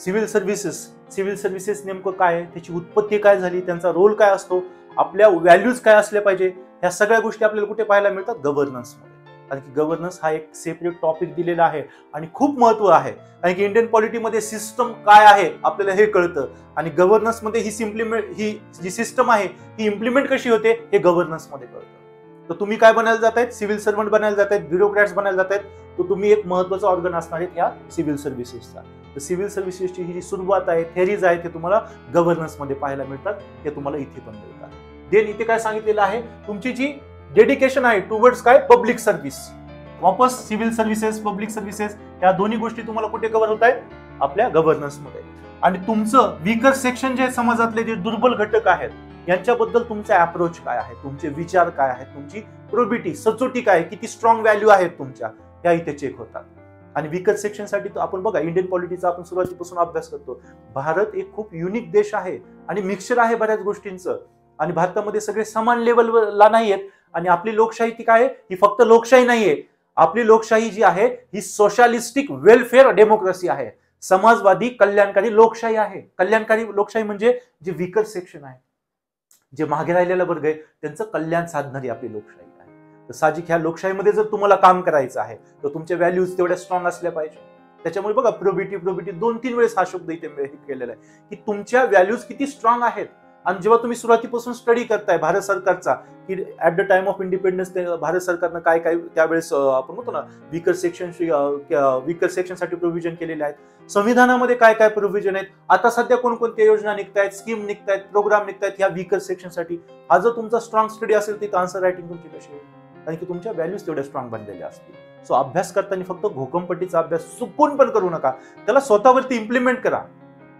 सिव्हिल सर्व्हिसेस नेमकं काय आहे, त्याची उत्पत्ती काय झाली, त्यांचा रोल काय असतो, आपल्या व्हॅल्यूज काय असले पाहिजे, ह्या सगळ्या गोष्टी आपल्याला कुठे पाहायला मिळतात, गव्हर्नन्स मध्ये. कारण की गव्हर्नन्स हा एक सेपरेट टॉपिक दिलेला आहे आणि खूप महत्व आहे. कारण की इंडियन पॉलिटीमध्ये सिस्टम काय आहे आपल्याला हे कळतं आणि गव्हर्नन्स मध्ये ही जी सिस्टम आहे ही इम्प्लिमेंट कशी होते हे गव्हर्नन्स मध्ये कळतं. तर तुम्ही काय बनायला जात आहेत, सिव्हिल सर्व्हंट बनायला जात आहेत, ब्युरोक्रॅट्स बनायला जात आहेत, तर तुम्ही एक महत्वाचा ऑर्गन असणार आहेत या सिव्हिल सर्व्हिसेसचा. तर सिव्हिल सर्व्हिसेसची ही जी सुरुवात आहे, थेरीज आहे, ते तुम्हाला गव्हर्नन्समध्ये पाहायला मिळतात, ते तुम्हाला इथे पण मिळतात. देन इथे काय सांगितलेलं आहे, तुमची जी डेडिकेशन आहे टुवर्ड्स काय, पब्लिक सर्व्हिस. वापस सिव्हिल सर्व्हिसेस, पब्लिक सर्व्हिसेस या दोन्ही गोष्टी तुम्हाला कुठे कव्हर होत आहेत, आपल्या गव्हर्नन्समध्ये. आणि तुमचं वीकर सेक्शन जे समाजातले जे दुर्बल घटक आहेत यांच्याबद्दल तुमचा अप्रोच काय आहे, तुमचे विचार काय आहेत, तुमची प्रोबिटी, सचोटी काय, किती स्ट्रॉंग व्हॅल्यू आहेत तुमच्या, या इथे चेक होतात. आणि वीकर सेक्शन साठी आपण बघा, इंडियन पॉलिटिक्सचा आपण सुरुवातीपासून अभ्यास करतो. भारत एक खूप युनिक देश आहे आणि मिक्सचर आहे बऱ्याच गोष्टींचं. आणि भारतामध्ये सगळे समान लेवलला नाहीयेत. आणि आपली लोकशाही ती काय आहे, ही फक्त लोकशाही नाहीये. आपली लोकशाही जी आहे ही सोशलिस्टिक वेलफेअर डेमोक्रेसी आहे, समाजवादी कल्याणकारी लोकशाही आहे. कल्याणकारी लोकशाही म्हणजे जे वीकर सेक्शन आहे, जे मागे राहिलेला वर्ग आहे, त्यांचं कल्याण साधणारी आपली लोकशाही आहे. तर साहजिक ह्या लोकशाहीमध्ये जर तुम्हाला काम करायचं आहे तर तुमच्या व्हॅल्यूज तेवढ्या स्ट्रॉंग असल्या पाहिजे. त्याच्यामुळे बघा, प्रोबिटी 2-3 वेळेस हा शब्द इथे केलेला आहे की तुमच्या व्हॅल्यूज किती स्ट्रॉंग आहेत. आणि जेव्हा तुम्ही सुरुवातीपासून स्टडी करताय भारत सरकारचा, की at the time of independence Bharat सरकारनं काय काय त्यावेळेस आपण म्हणतो ना वीकर सेक्शनसाठी प्रोव्हिजन केलेले आहेत, संविधानामध्ये काय काय प्रोव्हिजन आहेत, आता सध्या कोणकोणत्या योजना निघतायत, स्कीम निघतायत, प्रोग्राम निघतायत ह्या वीकर सेक्शनसाठी. हा जर तुमचा स्ट्रॉंग स्टडी असेल तर आन्सर रायटिंग तुमची कशी आहे, कारण की तुमच्या व्हॅल्यूज तेवढ्या स्ट्रॉंग बनलेल्या असतील. सो अभ्यास करताना फक्त घोकंपट्टीचा अभ्यास चुकून पण करू नका, त्याला स्वतःवरती इम्प्लिमेंट करा.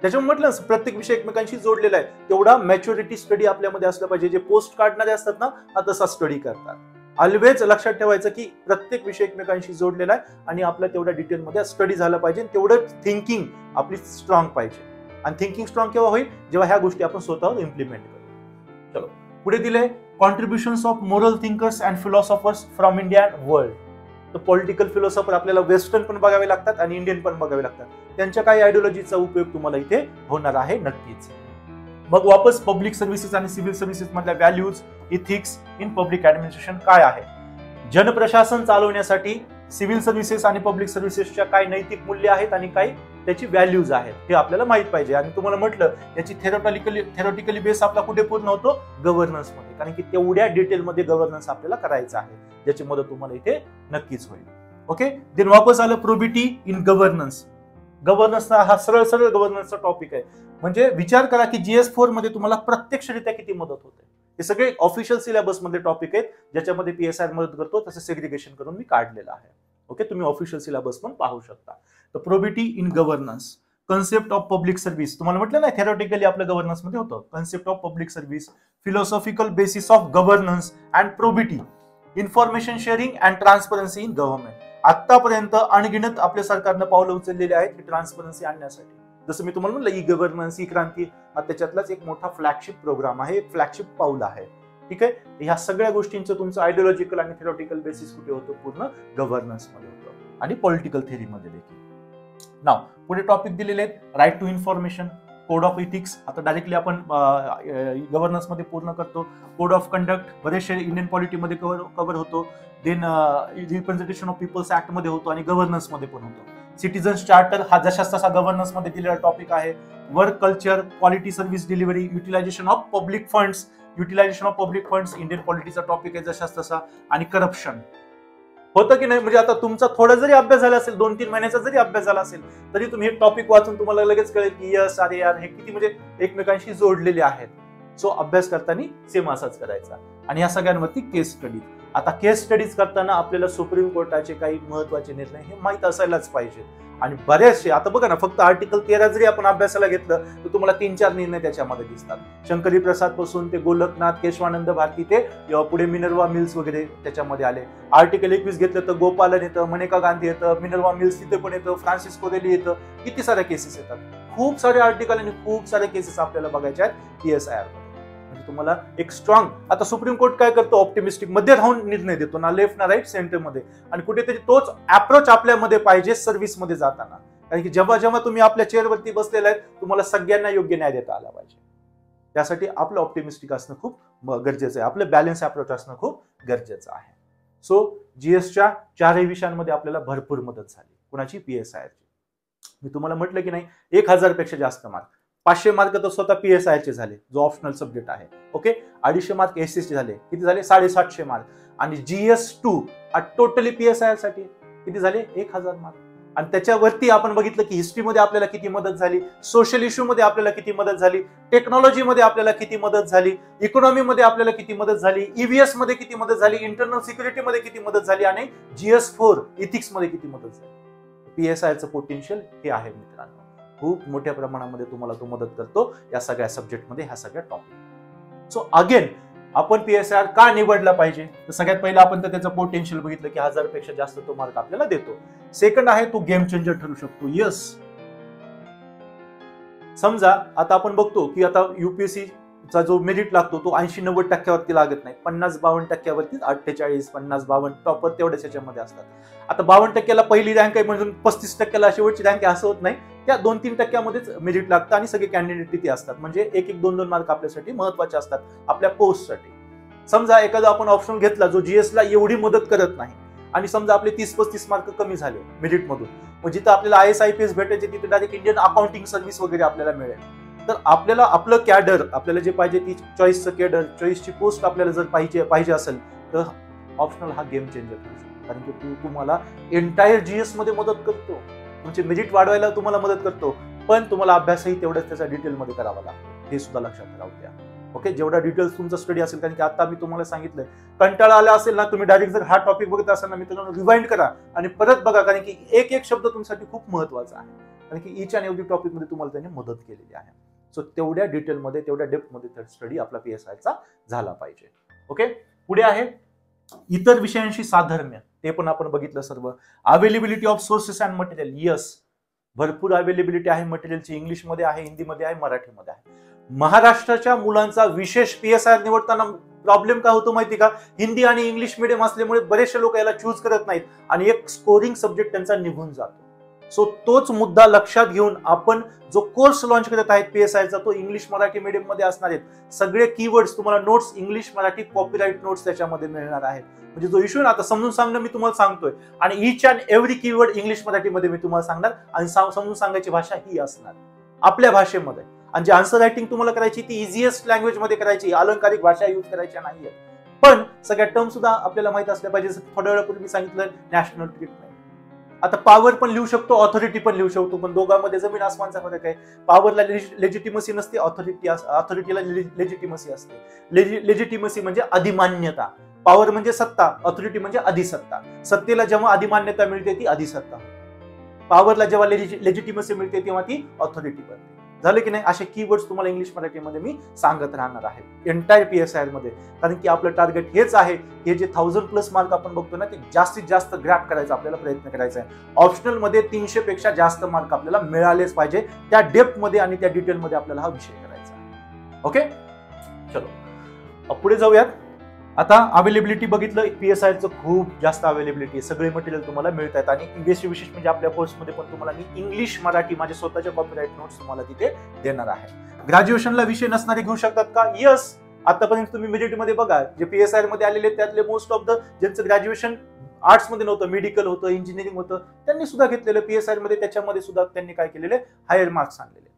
त्याच्यामुळे म्हटलं प्रत्येक विषय एकमेकांशी जोडलेला आहे, तेवढा मॅच्युरिटी स्टडी आपल्यामध्ये असलं पाहिजे. जे पोस्ट काढणारे असतात ना, हा तसा स्टडी करतात. ऑलवेज लक्षात ठेवायचं की प्रत्येक विषय एकमेकांशी जोडलेला आहे आणि आपल्या तेवढ्या डिटेलमध्ये स्टडी झालं पाहिजे. तेवढं थिंकिंग आपली स्ट्रॉंग पाहिजे. आणि थिंकिंग स्ट्रॉंग केव्हा होईल, जेव्हा ह्या गोष्टी आपण स्वतःवर इम्प्लिमेंट करू. चलो पुढे दिले, contributions of moral thinkers and philosophers from India and world. तर पॉलिटिकल फिलॉसॉफर आपल्याला वेस्टर्न पण बघावे लागतात आणि इंडियन पण बघावे लागतात. त्यांच्या काही आयडिओलॉजीचा उपयोग तुम्हाला इथे होणार आहे नक्कीच. मग वापस पब्लिक सर्व्हिसेस आणि सिव्हिल सर्व्हिसेस मधल्या values, ethics in public administration काय आहे. जनप्रशासन चालवण्यासाठी सिव्हिल सर्व्हिसेस आणि पब्लिक सर्व्हिसेसच्या काय नैतिक मूल्य आहेत आणि काय त्याची व्हॅल्यूज आहेत हे आपल्याला माहित पाहिजे. आणि तुम्हाला म्हटलं याची थेरोटिकली बेस आपला कुठे पूर्ण होतो, गव्हर्नन्स मध्ये, कारण की तेवढ्या डिटेलमध्ये गव्हर्नन्स आपल्याला करायचं आहे, ज्याची मदत तुम्हाला इथे नक्कीच होईल. ओके, देन वापस आलं प्रोबिटी इन गव्हर्नन्स. गव्हर्नन्सचा हा सरळ गव्हर्नन्सचा टॉपिक आहे. म्हणजे विचार करा की GS4 मध्ये तुम्हाला प्रत्यक्षरित्या किती मदत होते. हे सगळे ऑफिशियल सिलेबस मधले टॉपिक आहेत, ज्याच्यामध्ये PSI मदत करतो, तसं सेग्रिगेशन करून मी काढलेलं आहे. ओके, तुम्ही ऑफिशियल सिलेबस पण पाहू शकता. तर probity in governance, concept of public service, तुम्हाला म्हटलं ना थेरोटिकली आपल्या गव्हर्नन्स मध्ये होतं. Concept of public service, philosophical basis of governance and probity, information sharing and transparency in government. आतापर्यंत अनगिनत आपल्या सरकारनं पावलं उचललेली आहेत ही ट्रान्सपरन्सी आणण्यासाठी. जसं मी तुम्हाला म्हणलं, ई गव्हर्नन्स, ई क्रांती हा त्याच्यातलाच एक मोठा फ्लॅगशिप प्रोग्राम आहे, एक फ्लॅगशिप पाऊल आहे. ठीक आहे, ह्या सगळ्या गोष्टींचं तुमचं आयडिओलॉजिकल आणि थेरोटिकल बेसिस कुठे होतं, पूर्ण गव्हर्नन्स मध्ये होतं आणि पॉलिटिकल थेअरीमध्ये देखील. नाव पुढे टॉपिक दिलेले आहेत, right to information, code of ethics. आता डायरेक्टली आपण गव्हर्नन्स मध्ये पूर्ण करतो. कोड ऑफ कंडक्ट बरेचसे इंडियन पॉलिटीमध्ये कव्हर होतो. Then representation of peoples act मध्ये होतो आणि गव्हर्नन्स मध्ये पण होतो. सिटीजन्स चार्टर हा जशाच तसा गव्हर्नन्स मध्ये दिलेला टॉपिक आहे. Work culture, quality service delivery, utilisation of public funds Indian पॉलिटीचा टॉपिक आहे जशाच तसा. आणि करप्शन होतं की नाही, म्हणजे आता तुमचा थोडा जरी अभ्यास झाला असेल, 2-3 महिन्याचा जरी अभ्यास झाला असेल, तरी तुम्ही हे टॉपिक वाचून तुम्हाला लगेच कळेल की यस अरे यार हे किती म्हणजे एकमेकांशी जोडलेले आहेत. सो अभ्यास करताना सेम असाच करायचा. आणि या सगळ्यांवरती केस स्टडी. आता केस स्टडीज करताना आपल्याला सुप्रीम कोर्टाचे काही महत्वाचे निर्णय हे माहीत असायलाच पाहिजे. आणि बरेचसे आता बघा ना, फक्त आर्टिकल 13 जरी आपण अभ्यासाला घेतलं तर तुम्हाला 3-4 निर्णय त्याच्यामध्ये दिसतात. शंकरी प्रसाद पासून ते गोलकनाथ, केशवानंद भारती, ते पुढे मिनर्वा मिल्स वगैरे त्याच्यामध्ये आले. आर्टिकल 21 घेतलं तर गोपालन येतं, मनेका गांधी येतं, मिनर्वा मिल्स तिथे पण येतं, फ्रान्सिस कोरेली येतं, किती साऱ्या केसेस येतात. खूप सारे आर्टिकल आणि खूप सारे केसेस आपल्याला बघायचे आहेत PSIR मध्ये. म्हणजे तुम्हाला एक स्ट्रॉंग, आता सुप्रीम कोर्ट काय करतो, ऑप्टिमिस्टिक मध्ये राहून निर्णय देतो, ना लेफ्ट ना राईट, सेंटर मध्ये. आणि कुठेतरी तोच अप्रोच आपल्यामध्ये पाहिजे सर्व्हिस मध्ये जाताना, कारण की जेव्हा जेव्हा तुम्ही आपल्या चेअरवरती बसलेला आहे तुम्हाला सगळ्यांना योग्य न्याय देता आला पाहिजे. त्यासाठी आपलं ऑप्टिमिस्टिक असणं खूप गरजेचं आहे, आपलं बॅलन्स अप्रोच असणं खूप गरजेचं आहे. सो GSच्या 4ही विषयांमध्ये आपल्याला भरपूर मदत झाली. कुणाची? PSIR ची. मी तुम्हाला म्हटलं की नाही 1000 पेक्षा जास्त मार्क. 500 मार्क तर स्वतः PSI चे झाले, जो ऑप्शनल सब्जेक्ट आहे. ओके, 250 मार्क SC चे झाले. किती झाले? 750 मार्क. आणि GS2 हा टोटली PSI साठी किती झाले? 1000 मार्क. आणि त्याच्यावरती आपण बघितलं की हिस्ट्रीमध्ये आपल्याला किती मदत झाली, सोशल इश्यू मध्ये आपल्याला किती मदत झाली, टेक्नॉलॉजी मध्ये आपल्याला किती मदत झाली, इकॉनॉमी मध्ये आपल्याला किती मदत झाली, EVS मध्ये किती मदत झाली, इंटरनल सिक्युरिटी मध्ये किती मदत झाली, आणि GS4 इथिक्स मध्ये किती मदत झाली. PSI चं पोटेन्शियल हे आहे मित्रांनो, खूप मोठ्या प्रमाणामध्ये तुम्हाला तो मदत करतो या सगळ्या सब्जेक्टमध्ये, ह्या सगळ्या टॉपिक. सो अगेन आपण PSI का निवडला पाहिजे, तर सगळ्यात पहिलं आपण तर त्याचं पोटेन्शियल बघितलं की 1000 पेक्षा जास्त तो मार्क आपल्याला देतो. सेकंड आहे तो गेम चेंजर ठरू शकतो. यस, समजा आता आपण बघतो की आता UPSC चा जो मेरिट लागतो तो 80-90 टक्क्यावरती लागत नाही, 50-52 टक्क्यावरती, 48, 50-52 टॉपर तेवढ्याच याच्यामध्ये असतात. आता 52 टक्क्याला पहिली रँक आहे म्हणून 35 टक्क्याला शेवटची रँक आहे असं होत नाही. त्या 2-3 टक्क्यामध्येच मेरिट लागतं आणि सगळे कॅन्डिडेट तिथे असतात. म्हणजे 1-1, 2-2 मार्क आपल्यासाठी महत्वाचे असतात आपल्या पोस्टसाठी. समजा एखादा आपण ऑप्शन घेतला जो GS ला एवढी मदत करत नाही आणि समजा आपले 30-35 मार्क कमी झाले मेरिट मधून, मग जिथं आपल्याला IAS IPS भेटायचे तिथे डायरेक्ट इंडियन अकाउंटिंग सर्व्हिस वगैरे आपल्याला मिळेल. तर आपल्याला आपलं कॅडर, आपल्याला जे पाहिजे ती चॉईसचं कॅडर, चॉईसची पोस्ट आपल्याला जर पाहिजे असेल तर ऑप्शनल हा गेम चेंजर ठरू शकतो. कारण की तुम्हाला एंटायर GS मध्ये मदत करतो, तुमचे मेरिट वाढवायला तुम्हाला मदत करतो, पण तुम्हाला अभ्यासही तेवढाच त्याचा डिटेलमध्ये करावा लागतो. हे सुद्धा लक्षात राहू द्या. ओके, जेवढा डिटेल्स तुमचा स्टडी असेल, कारण की आता मी तुम्हाला सांगितलंय, कंटाळा आला असेल ना, तुम्ही डायरेक्ट जर हा टॉपिक बघत असाल ना मित्रांनो, रिवाइंड करा आणि परत बघा, कारण की एक एक शब्द तुमच्यासाठी खूप महत्वाचा आहे. कारण की ईच अँड एव्हरी टॉपिक मध्ये तुम्हाला त्यांनी मदत केलेली आहे. सो तेवढ्या डिटेलमध्ये, तेवढ्या डेप्थमध्ये स्टडी आपला PSI चा झाला पाहिजे. ओके, पुढे आहे इतर विषयांशी साधर्म्य. ते पण आपण बघितलं सर्व. Availability of sources and material. Yes, भरपूर अवेलेबिलिटी आहे मटेरियलची. इंग्लिशमध्ये आहे, हिंदीमध्ये आहे, मराठीमध्ये आहे. महाराष्ट्राच्या मुलांचा विशेष PSI निवडताना प्रॉब्लेम काय होतो माहिती का, हिंदी आणि इंग्लिश मीडियम असल्यामुळे बरेचसे लोक याला चूज करत नाहीत आणि एक स्कोरिंग सब्जेक्ट त्यांचा निघून जातो. सो तोच मुद्दा लक्षात घेऊन आपण जो कोर्स लॉन्च करत आहेत PSI चा, तो इंग्लिश मराठी मीडियम मध्ये असणार आहेत. सगळे कीवर्ड्स तुम्हाला notes English Marathi copyright notes त्याच्यामध्ये मिळणार आहेत. म्हणजे जो इश्यू ना आता समजून सांगणं मी तुम्हाला सांगतोय आणि each and every keyword English मराठीमध्ये मी तुम्हाला सांगणार आणि समजून सांगायची भाषा ही असणार आपल्या भाषेमध्ये. आणि जी आन्सर रायटिंग तुम्हाला करायची ती इझिएस्ट लँग्वेज मध्ये करायची, अलंकारिक भाषा यूज करायच्या नाहीये. पण सगळ्या टर्म सुद्धा आपल्याला माहित असल्या पाहिजे. थोड्या वेळापूर्वी मी सांगितलं नॅशनल ट्रीटमेंट. आता पॉवर पण लिहू शकतो, ऑथॉरिटी पण लिहू शकतो, पण दोघांमध्ये जमीन आसमानचा फरक आहे. पॉवरला लेजिटिमसी नसते, ऑथॉरिटीला लेजिटिमसी असते. लेजिटिमसी म्हणजे अधिमान्यता, पॉवर म्हणजे सत्ता, ऑथॉरिटी म्हणजे अधिसत्ता. सत्तेला जेव्हा अधिमान्यता मिळते ती अधिसत्ता, पॉवरला जेव्हा लेजिटिमसी मिळते तेव्हा ती ऑथॉरिटी बनते. झालं की नाही? असे कीवर्ड्स तुम्हाला इंग्लिश मराठीमध्ये मी सांगत राहणार आहे एंटायर PSI मध्ये. कारण की आपलं टार्गेट हेच आहे, हे जे 1000+ मार्क आपण बघतो ना, ते जास्तीत जास्त ग्रॅप करायचा आपल्याला प्रयत्न करायचा आहे. ऑप्शनल मध्ये 300 पेक्षा जास्त मार्क आपल्याला मिळालेच पाहिजे. त्या डेप्थ मध्ये आणि त्या डिटेल मध्ये आपल्याला हा विषय करायचा आहे. ओके, चलो पुढे जाऊयात. आता अवेलेबिलिटी बघितलं, PSI चं खूप जास्त अवेलेबिलिटी आहे, सगळे मटेरियल तुम्हाला मिळत आहेत. आणि विशेष म्हणजे आपल्या कोर्समध्ये पण तुम्हाला मी इंग्लिश मराठी माझे स्वतःचे कॉपीराईट नोट्स तुम्हाला तिथे देणार आहे. ग्रॅज्युएशनला विषय नसणारे घेऊ शकतात का? यस, आतापर्यंत तुम्ही मेरिट मध्ये बघा जे PSI मध्ये आलेले त्यातले मोस्ट ऑफ द ज्यांचं ग्रॅज्युएशन आर्ट्स मध्ये नव्हतं, मेडिकल होतं, इंजिनिअरिंग होतं, त्यांनी सुद्धा घेतलेलं PSI मध्ये. त्याच्यामध्ये सुद्धा त्यांनी काय केलेले, हायर मार्क्स आणलेले.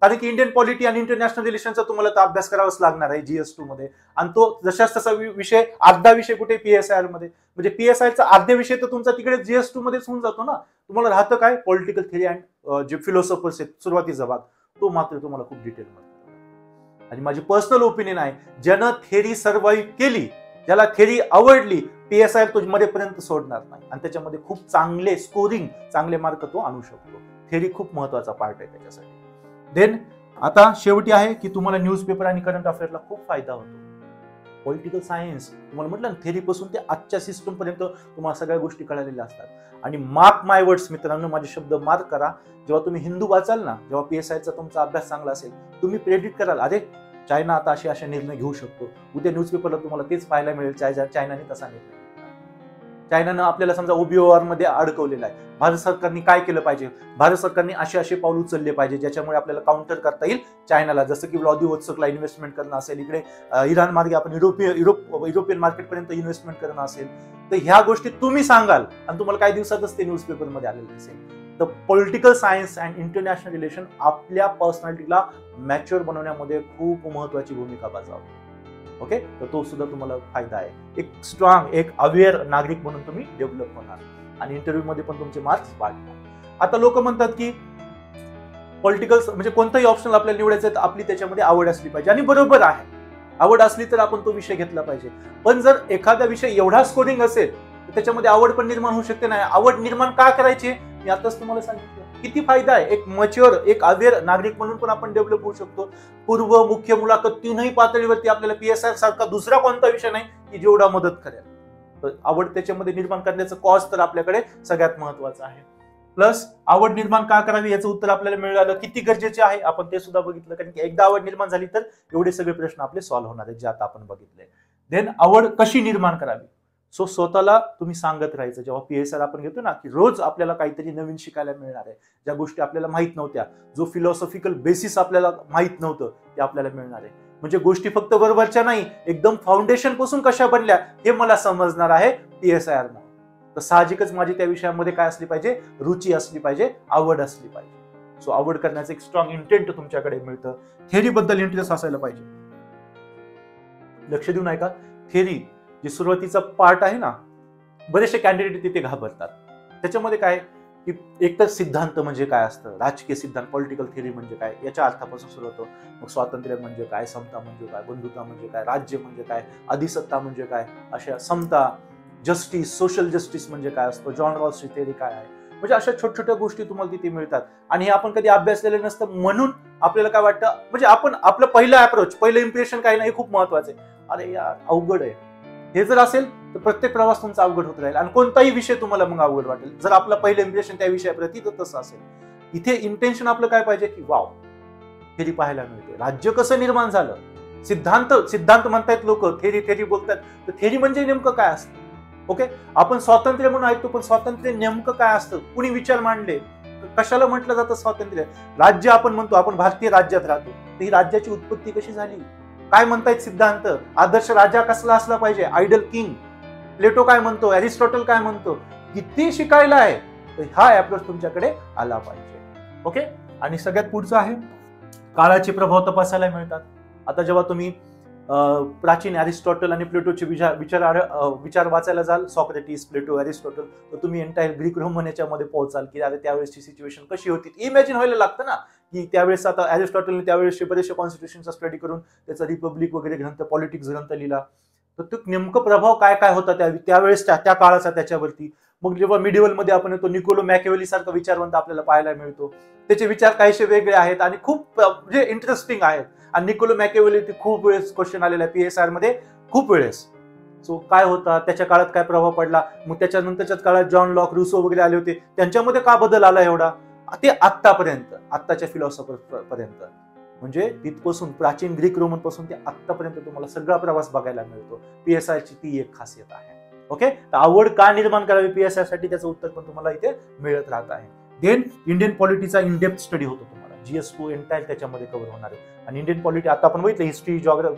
कारण की इंडियन पॉलिटी आणि इंटरनॅशनल रिलेशनचा तुम्हाला तर अभ्यास करावाच लागणार आहे GS2 मध्ये. आणि तो जशाच तसा विषय, अर्धा विषय कुठे PSI मध्ये, म्हणजे PSI चा अर्धा विषय तर तुमचा तिकडे GS2 मध्येच होऊन जातो ना. तुम्हाला राहतं काय, पॉलिटिकल थिअरी अँड जे फिलॉसॉफर्स आहेत सुरुवातीचा भाग, तो मात्र तुम्हाला खूप डिटेल मध्ये. आणि माझी पर्सनल ओपिनियन आहे, ज्यानं थेरी सर्व्हाइव्ह केली, ज्याला थेरी आवडली, PSI तो मध्येपर्यंत सोडणार नाही आणि त्याच्यामध्ये खूप चांगले स्कोरिंग, चांगले मार्क तो आणू शकतो. थेरी खूप महत्वाचा पार्ट आहे त्याच्यासाठी. देन आता शेवटी आहे की तुम्हाला न्यूजपेपर आणि करंट अफेअरला खूप फायदा होतो. पॉलिटिकल सायन्स तुम्हाला म्हटलं ना, थेरीपासून ते आजच्या सिस्टम पर्यंत तुम्हाला सगळ्या गोष्टी कळलेल्या असतात. आणि मार्क माय वर्ड्स मित्रांनो, माझे शब्द मार्क करा. जेव्हा तुम्ही हिंदू वाचाल ना, जेव्हा PSI चा तुमचा अभ्यास चांगला असेल, तुम्ही प्रेडिक्ट कराल, अरे चायना आता असे निर्णय घेऊ शकतो. उद्या न्यूजपेपरला तुम्हाला तेच पाहायला मिळेल, चायनाने तसा निर्णय. चायनानं आपल्याला समजा OBOR मध्ये अडकवलेला आहे. भारत सरकारने काय केलं पाहिजे, भारत सरकारने असे पाऊल उचलले पाहिजे ज्याच्यामुळे आपल्याला काउंटर करता येईल चायनाला. जसं की व्लादिवोस्तोकला इन्व्हेस्टमेंट करणं असेल, इकडे इराण मार्गे आपण युरोपियन मार्केटपर्यंत इन्व्हेस्टमेंट करणं असेल, तर ह्या गोष्टी तुम्ही सांगाल आणि तुम्हाला काही दिवसातच ते न्यूजपेपरमध्ये आलेले असेल. तर political science and international relation आपल्या पर्सनॅलिटीला मॅच्युअर बनवण्यामध्ये खूप महत्वाची भूमिका बजावते. ओके, तर तो सुद्धा तुम्हाला फायदा आहे. एक स्ट्रॉंग, एक अवेअर नागरिक म्हणून तुम्ही डेव्हलप होणार आणि इंटरव्ह्यू मध्ये पण तुमचे मार्क्स वाढणार. आता लोक म्हणतात की पॉलिटिकल म्हणजे कोणताही ऑप्शनल आपल्याला निवडायचं तर आपली त्याच्यामध्ये आवड असली पाहिजे, आणि बरोबर आहे, आवड असली तर आपण तो विषय घेतला पाहिजे. पण जर एखादा विषय एवढा स्कोरिंग असेल तर त्याच्यामध्ये आवड पण निर्माण होऊ शकते. नाही, आवड निर्माण का करायची मी आताच तुम्हाला सांगितलं. किती फायदा आहे. एक मच्युअर, एक अवेअर नागरिक म्हणून पण आपण डेव्हलप होऊ शकतो. पूर्व, मुख्य, मुलाखत तीनही पातळीवरती आपल्याला PSR सारखा दुसरा कोणता विषय नाही की जेवढा मदत करेल. तर आवड त्याच्यामध्ये निर्माण करण्याचं कॉज तर आपल्याकडे सगळ्यात महत्वाचं आहे. प्लस आवड निर्माण का करावी याचं उत्तर आपल्याला मिळालं. किती गरजेचे आहे आपण ते सुद्धा बघितलं, कारण की एकदा आवड निर्माण झाली तर एवढे सगळे प्रश्न आपले सॉल्व्ह होणार आहेत जे आता आपण बघितले. देन आवड कशी निर्माण करावी. सो स्वतःला तुम्ही सांगत राहायचं. जेव्हा PSR आपण घेतो ना, की रोज आपल्याला काहीतरी नवीन शिकायला मिळणार आहे. ज्या गोष्टी आपल्याला माहित नव्हत्या, जो फिलॉसॉफिकल बेसिस आपल्याला माहित नव्हतं ते आपल्याला मिळणार आहे. म्हणजे गोष्टी फक्त वरवरच्या नाही, एकदम फाउंडेशन पासून कशा बनल्या हे मला समजणार आहे PSR मध्ये. तर साहजिकच माझी त्या विषयामध्ये काय असली पाहिजे, रुची असली पाहिजे, आवड असली पाहिजे. सो आवड करण्याचं एक स्ट्रॉंग इंटेंट तुमच्याकडे मिळतं. थेअरी बद्दल इंटरेस्ट असायला पाहिजे. लक्ष देऊन ऐका. थेअरी जे सुरुवातीचा पार्ट आहे ना, बरेचसे कॅन्डिडेट तिथे घाबरतात. त्याच्यामध्ये काय की एकतर सिद्धांत म्हणजे काय असतं, राजकीय सिद्धांत, पॉलिटिकल थिअरी म्हणजे काय, याच्या अर्थापासून सुरू होतो. मग स्वातंत्र्य म्हणजे काय, समता म्हणजे काय, बंधुता म्हणजे काय, राज्य म्हणजे काय, अधिसत्ता म्हणजे काय, अशा समता, जस्टिस, सोशल जस्टिस म्हणजे काय असतं, जॉन रॉल्सची थिअरी काय आहे, म्हणजे अशा छोट्या छोट्या गोष्टी तुम्हाला तिथे मिळतात. आणि हे आपण कधी अभ्यासलेलं नसतं म्हणून आपल्याला काय वाटतं, म्हणजे आपण आपलं पहिलं अप्रोच, पहिलं इम्प्रेशन काय नाही, हे खूप महत्वाचं आहे. अरे यार अवघड आहे, हे जर असेल तर प्रत्येक प्रवास तुमचा अवघड होत राहील आणि कोणताही विषय तुम्हाला मग अवघड वाटेल जर आपलं पहिलं इम्प्रेशन त्या विषयाप्रती तर तसं असेल. इथे इंटेन्शन आपलं काय पाहिजे की वाव, थेरी पाहायला मिळते, राज्य कसं निर्माण झालं, सिद्धांत सिद्धांत म्हणतायत लोक, थेरी थेरी बोलतात, तर थेरी म्हणजे नेमकं काय असतं. ओके, आपण स्वातंत्र्य म्हणून ऐकतो, पण स्वातंत्र्य नेमकं काय असतं, कुणी विचार मांडले, कशाला म्हटलं जातं स्वातंत्र्य. राज्य आपण म्हणतो, आपण भारतीय राज्यात राहतो, तर ही राज्याची उत्पत्ती कशी झाली, काय म्हणतायत सिद्धांत, आदर्श राजा कसला असला पाहिजे, आयडल किंग, प्लेटो काय म्हणतो, अरिस्टॉटल काय म्हणतो, किती शिकायला आहे. तर हा अप्रोच तुमच्याकडे आला पाहिजे. ओके, आणि सगळ्यात पुढचं आहे काळाचे प्रभाव तपासायला मिळतात. आता जेव्हा तुम्ही प्राचीन अरिस्टॉटल आणि प्लेटोचे विचार वाचायला जाल, सॉक्रेटिस, प्लेटो, अरिस्टॉटल, तर तुम्ही एंटायर ग्रीक रोमन याच्यामध्ये पोहोचाल की अरे त्यावेळेसची सिच्युएशन कशी होती. इमॅजिन व्हायला लागतं ना की त्यावेळेस, आता अरिस्टॉटलने त्यावेळेसचे बरेचसे कॉन्स्टिट्यूशनचा स्टडी करून त्याचा रिपब्लिक वगैरे ग्रंथ, पॉलिटिक्स ग्रंथ लिहिला, तर तो नेमकं प्रभाव काय काय होता त्यावेळेस त्या काळाचा त्याच्यावरती. मग जेव्हा मिडिवल मध्ये आपण येतो, निकोलो मॅकियावेली सारखा विचारवंत आपल्याला पाहायला मिळतो, त्याचे विचार काहीसे वेगळे आहेत आणि खूप म्हणजे इंटरेस्टिंग आहेत. आणि निकोलो मॅकियावेली खूप वेळेस क्वेश्चन आलेला आहे PSR मध्ये, खूप वेळेस. सो काय होता त्याच्या काळात, काय प्रभाव पडला, मग त्याच्यानंतरच्याच काळात जॉन लॉक, रुसो वगैरे आले होते, त्यांच्यामध्ये का बदल आला एवढा, ते आत्तापर्यंत, आत्ताच्या फिलॉसॉफर पर्यंत, म्हणजे तिथपासून प्राचीन ग्रीक रोमन पासून ते आत्तापर्यंत तुम्हाला सगळा प्रवास बघायला मिळतो. PSR ची ती एक खासियत आहे. ओके, तर आवड का निर्माण करावी PSR साठी, त्याचं उत्तर पण तुम्हाला इथे मिळत राहत आहे. देन इंडियन पॉलिटीचा इन डेप्थ स्टडी होतो तुम्हाला, GS2 एंटायर त्याच्यामध्ये कव्हर होणार आहे. आणि इंडियन पॉलिटी आता आपण बघितलं,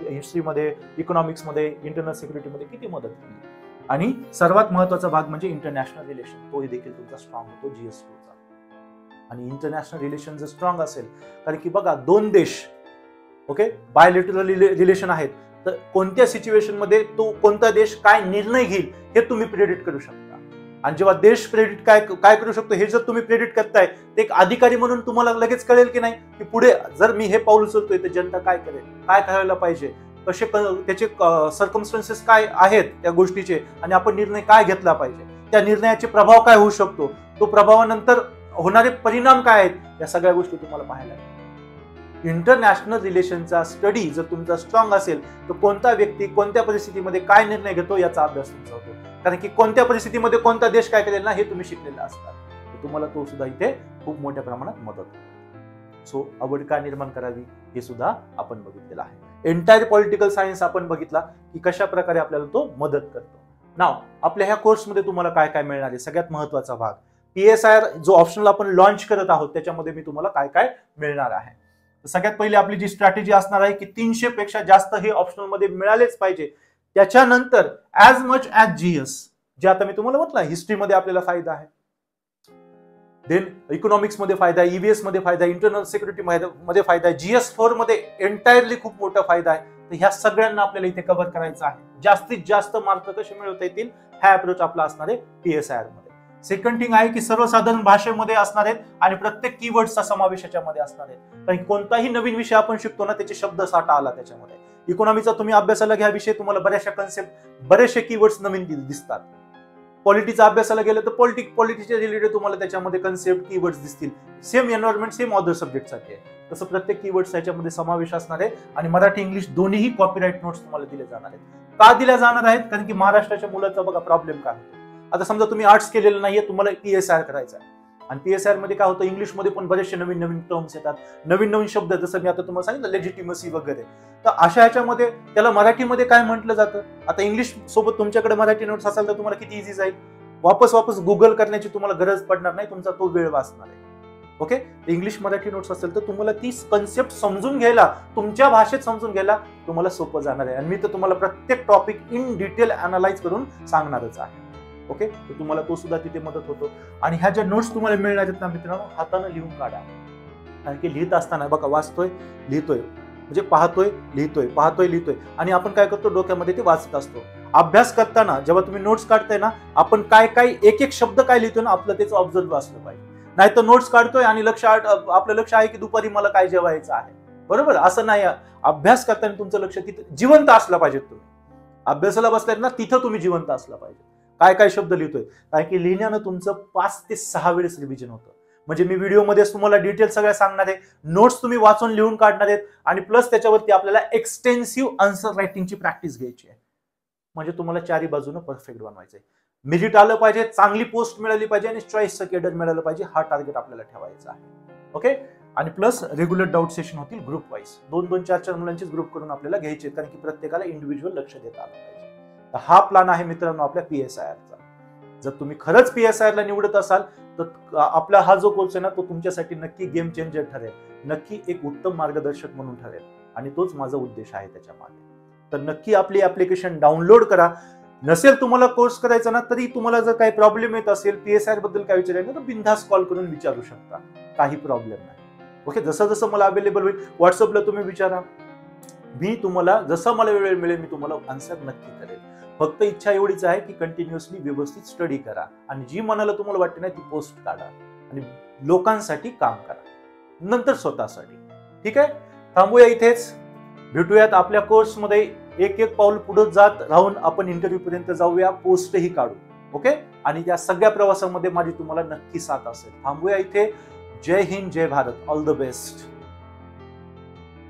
हिस्ट्रीमध्ये, इकॉनॉमिक्समध्ये, इंटरनल सिक्युरिटीमध्ये किती मदत केली. आणि सर्वात महत्वाचा भाग म्हणजे इंटरनॅशनल रिलेशन, तो देखील तुमचा स्ट्रॉंग होतो GS2चा. आणि इंटरनॅशनल रिलेशन जर स्ट्रॉंग असेल, कारण की बघा दोन देश, ओके, बायलॅटरल रिलेशन आहेत, तर कोणत्या सिच्युएशन मध्ये तो कोणता देश काय निर्णय घेईल हे तुम्ही प्रेडिक्ट करू शकता. आणि जेव्हा देश प्रेडिक्ट काय करू शकतो हे जर तुम्ही प्रेडिक्ट करताय, तर एक अधिकारी म्हणून तुम्हाला लगेच कळेल की नाही की पुढे जर मी हे पाऊल उचलतोय तर जनता काय करेल, काय करायला पाहिजे, कसे त्याचे सर्कमस्टन्सेस काय आहेत त्या गोष्टीचे, आणि आपण निर्णय काय घेतला पाहिजे, त्या निर्णयाचे प्रभाव काय होऊ शकतो, तो प्रभावानंतर होणारे परिणाम काय आहेत, या सगळ्या गोष्टी तुम्हाला पाहायला मिळतात. इंटरनॅशनल रिलेशनचा स्टडी जर तुमचा स्ट्रॉंग असेल, तर कोणता व्यक्ती कोणत्या परिस्थितीमध्ये काय निर्णय घेतो याचा अभ्यास तुमचा होतो. कारण की कोणत्या परिस्थितीमध्ये कोणता देश काय करेल ना हे तुम्ही शिकलेलं असतात, तर तुम्हाला तो सुद्धा इथे खूप मोठ्या प्रमाणात मदत होतो. सो आवड का निर्माण करावी हे सुद्धा आपण बघितलेलं आहे. एंटायर पॉलिटिकल सायन्स आपण बघितला की कशा प्रकारे आपल्याला तो मदत करतो. नाव आपल्या ह्या कोर्समध्ये तुम्हाला काय काय मिळणार आहे, सगळ्यात महत्वाचा भाग PSR जो ऑप्शनल आपण लॉन्च करत आहोत त्याच्यामध्ये मी तुम्हाला काय काय मिळणार आहे. सगळ्यात पहिली आपली जी स्ट्रॅटेजी असणार आहे की 300 पेक्षा जास्त हे ऑप्शनल मध्ये मिळालेच पाहिजे. त्याच्यानंतर ऍज मच ऍज GS, जे आता मी तुम्हाला म्हटलं हिस्ट्रीमध्ये आपल्याला फायदा आहे, देन इकॉनॉमिक्स मध्ये फायदा आहे, ईव्हीएस मध्ये फायदा आहे, इंटरनल सिक्युरिटी मध्ये फायदा आहे, GS4 मध्ये एंटायरली खूप मोठा फायदा आहे. तर ह्या सगळ्यांना आपल्याला इथे कव्हर करायचं आहे. जास्तीत जास्त मार्क कसे मिळवता येतील हा अप्रोच आपला असणार आहे PSIR मध्ये. सेकंड थिंग आहे की सर्वसाधारण भाषेमध्ये असणार आहेत आणि प्रत्येक कीवर्डचा समावेश याच्यामध्ये असणार आहे. कारण कोणताही नवीन विषय आपण शिकतो ना त्याचे शब्द साठा आला त्याच्यामध्ये. इकॉनॉमीचा तुम्ही अभ्यासाला घ्या विषय, तुम्हाला बऱ्याचशा कन्सेप्ट बरेचसे कीवर्ड्स नवीन दिसतात. पॉलिटिक्सचा अभ्यासाला गेलं तर पॉलिटिक्सच्या रिलेटेड तुम्हाला त्याच्यामध्ये कन्सेप्ट कीवर्ड्स दिसतील. सेम एन्व्हायरमेंट सेम अदर सब्जेक्टसाठी आहे. तसं प्रत्येक कीवर्ड्स याच्यामध्ये समावेश असणार आहे आणि मराठी इंग्लिश दोन्हीही कॉपीराईट नोट्स तुम्हाला दिले जाणार आहेत. का दिल्या जाणार आहेत? कारण की महाराष्ट्राच्या मुलाचा बघा प्रॉब्लेम काय होतो. आता समजा तुम्ही आर्ट्स केलेलं नाहीये, तुम्हाला PSIR करायचं आहे आणि PSIR मध्ये काय होतं, इंग्लिशमध्ये पण बरेचसे नवीन नवीन टर्म्स येतात, नवीन नवीन शब्द, जसं मी आता तुम्हाला सांगितलं लेजिटिमसी वगैरे. तर अशा ह्याच्यामध्ये त्याला मराठीमध्ये काय म्हटलं जातं. आता इंग्लिश सोबत तुमच्याकडे मराठी नोट्स असेल तर तुम्हाला किती इझी जाईल. वापस गुगल करण्याची तुम्हाला गरज पडणार नाही, तुमचा तो वेळ वाचणार आहे. ओके, इंग्लिश मराठी नोट्स असेल तर तुम्हाला ती कन्सेप्ट समजून घ्यायला, तुमच्या भाषेत समजून घ्यायला तुम्हाला सोपं जाणार आहे. आणि मी तर तुम्हाला प्रत्येक टॉपिक इन डिटेल अनालाइज करून सांगणारच आहे. ओके, तर तुम्हाला तो सुद्धा तिथे मदत होतो. आणि ह्या ज्या नोट्स तुम्हाला मिळणार आहेत ना मित्रांनो, हाताने लिहून काढा. कारण की लिहित असताना बघा, वाचतोय लिहितोय म्हणजे पाहतोय लिहितोय, पाहतोय लिहितोय, आणि आपण काय करतो डोक्यामध्ये ते वाचत असतो. अभ्यास करताना जेव्हा तुम्ही नोट्स काढताय ना, आपण काय काय एक एक शब्द काय लिहितोय ना, आपलं त्याचं ऑब्झर्व असलं पाहिजे. नाही तर नोट्स काढतोय आणि आपलं लक्ष आहे की दुपारी मला काय जेवायचं आहे, बरोबर, असं नाही. अभ्यास करताना तुमचं लक्ष तिथं जिवंत असलं पाहिजे. तुम्ही अभ्यासाला बसलाय ना, तिथं तुम्ही जिवंत असलं पाहिजे. काय काय शब्द लिहितोय, कारण की लिहिण्यानं तुमचं 5 ते 6 वेळेस रिव्हिजन होतं. म्हणजे मी व्हिडिओमध्ये तुम्हाला डिटेल सगळ्या सांगणार आहे, नोट्स तुम्ही वाचून लिहून काढणार आहेत आणि प्लस त्याच्यावरती आपल्याला एक्सटेन्सिव्ह आन्सर रायटिंगची प्रॅक्टिस घ्यायची आहे. म्हणजे तुम्हाला चारी बाजूनं परफेक्ट बनवायचं आहे. मेरिट आलं पाहिजे, चांगली पोस्ट मिळाली पाहिजे आणि चॉईसचं कॅडर मिळालं पाहिजे, हा टार्गेट आपल्याला ठेवायचा आहे. ओके, आणि प्लस रेग्युलर डाऊट सेशन होतील ग्रुप वाईज, 2-2, 4-4 मुलांचीच ग्रुप करून आपल्याला घ्यायचे, कारण की प्रत्येकाला इंडिव्हिज्युअल लक्ष देता आलं पाहिजे. तर हा प्लॅन आहे मित्रांनो आपल्या PSIRचा. जर तुम्ही खरंच PSIRला निवडत असाल तर आपला हा जो कोर्स आहे ना, तो तुमच्यासाठी नक्की गेम चेंजर ठरेल, नक्की एक उत्तम मार्गदर्शक म्हणून ठरेल, आणि तोच माझा उद्देश आहे त्याच्या मागे. तर नक्की आपली ऍप्लिकेशन डाउनलोड करा. नसेल तुम्हाला कोर्स करायचा ना, तरी तुम्हाला जर काही प्रॉब्लेम येत असेल, PSIR बद्दल काय विचारायचं तर बिनधास्त कॉल करून विचारू शकता, काही प्रॉब्लेम नाही. ओके, जसं जसं मला अवेलेबल होईल व्हॉट्सअपला तुम्ही विचारा, मी तुम्हाला जसं मला वेळ मिळेल मी तुम्हाला आन्सर नक्की करेल. फक्त इच्छा एवढीच आहे की कंटिन्युअसली व्यवस्थित स्टडी करा आणि जी मनाला तुम्हाला वाटते ना ती पोस्ट काढा आणि लोकांसाठी काम करा, नंतर स्वतःसाठी. ठीक आहे, थांबूया इथेच. भेटूयात आपल्या कोर्समध्ये. एक एक पाऊल पुढे जात राहून आपण इंटरव्ह्यू पर्यंत जाऊया, पोस्टही काढू. ओके, आणि या सगळ्या प्रवासामध्ये माझी तुम्हाला नक्की साथ असेल. थांबूया इथे. जय हिंद, जय भारत, ऑल द बेस्ट.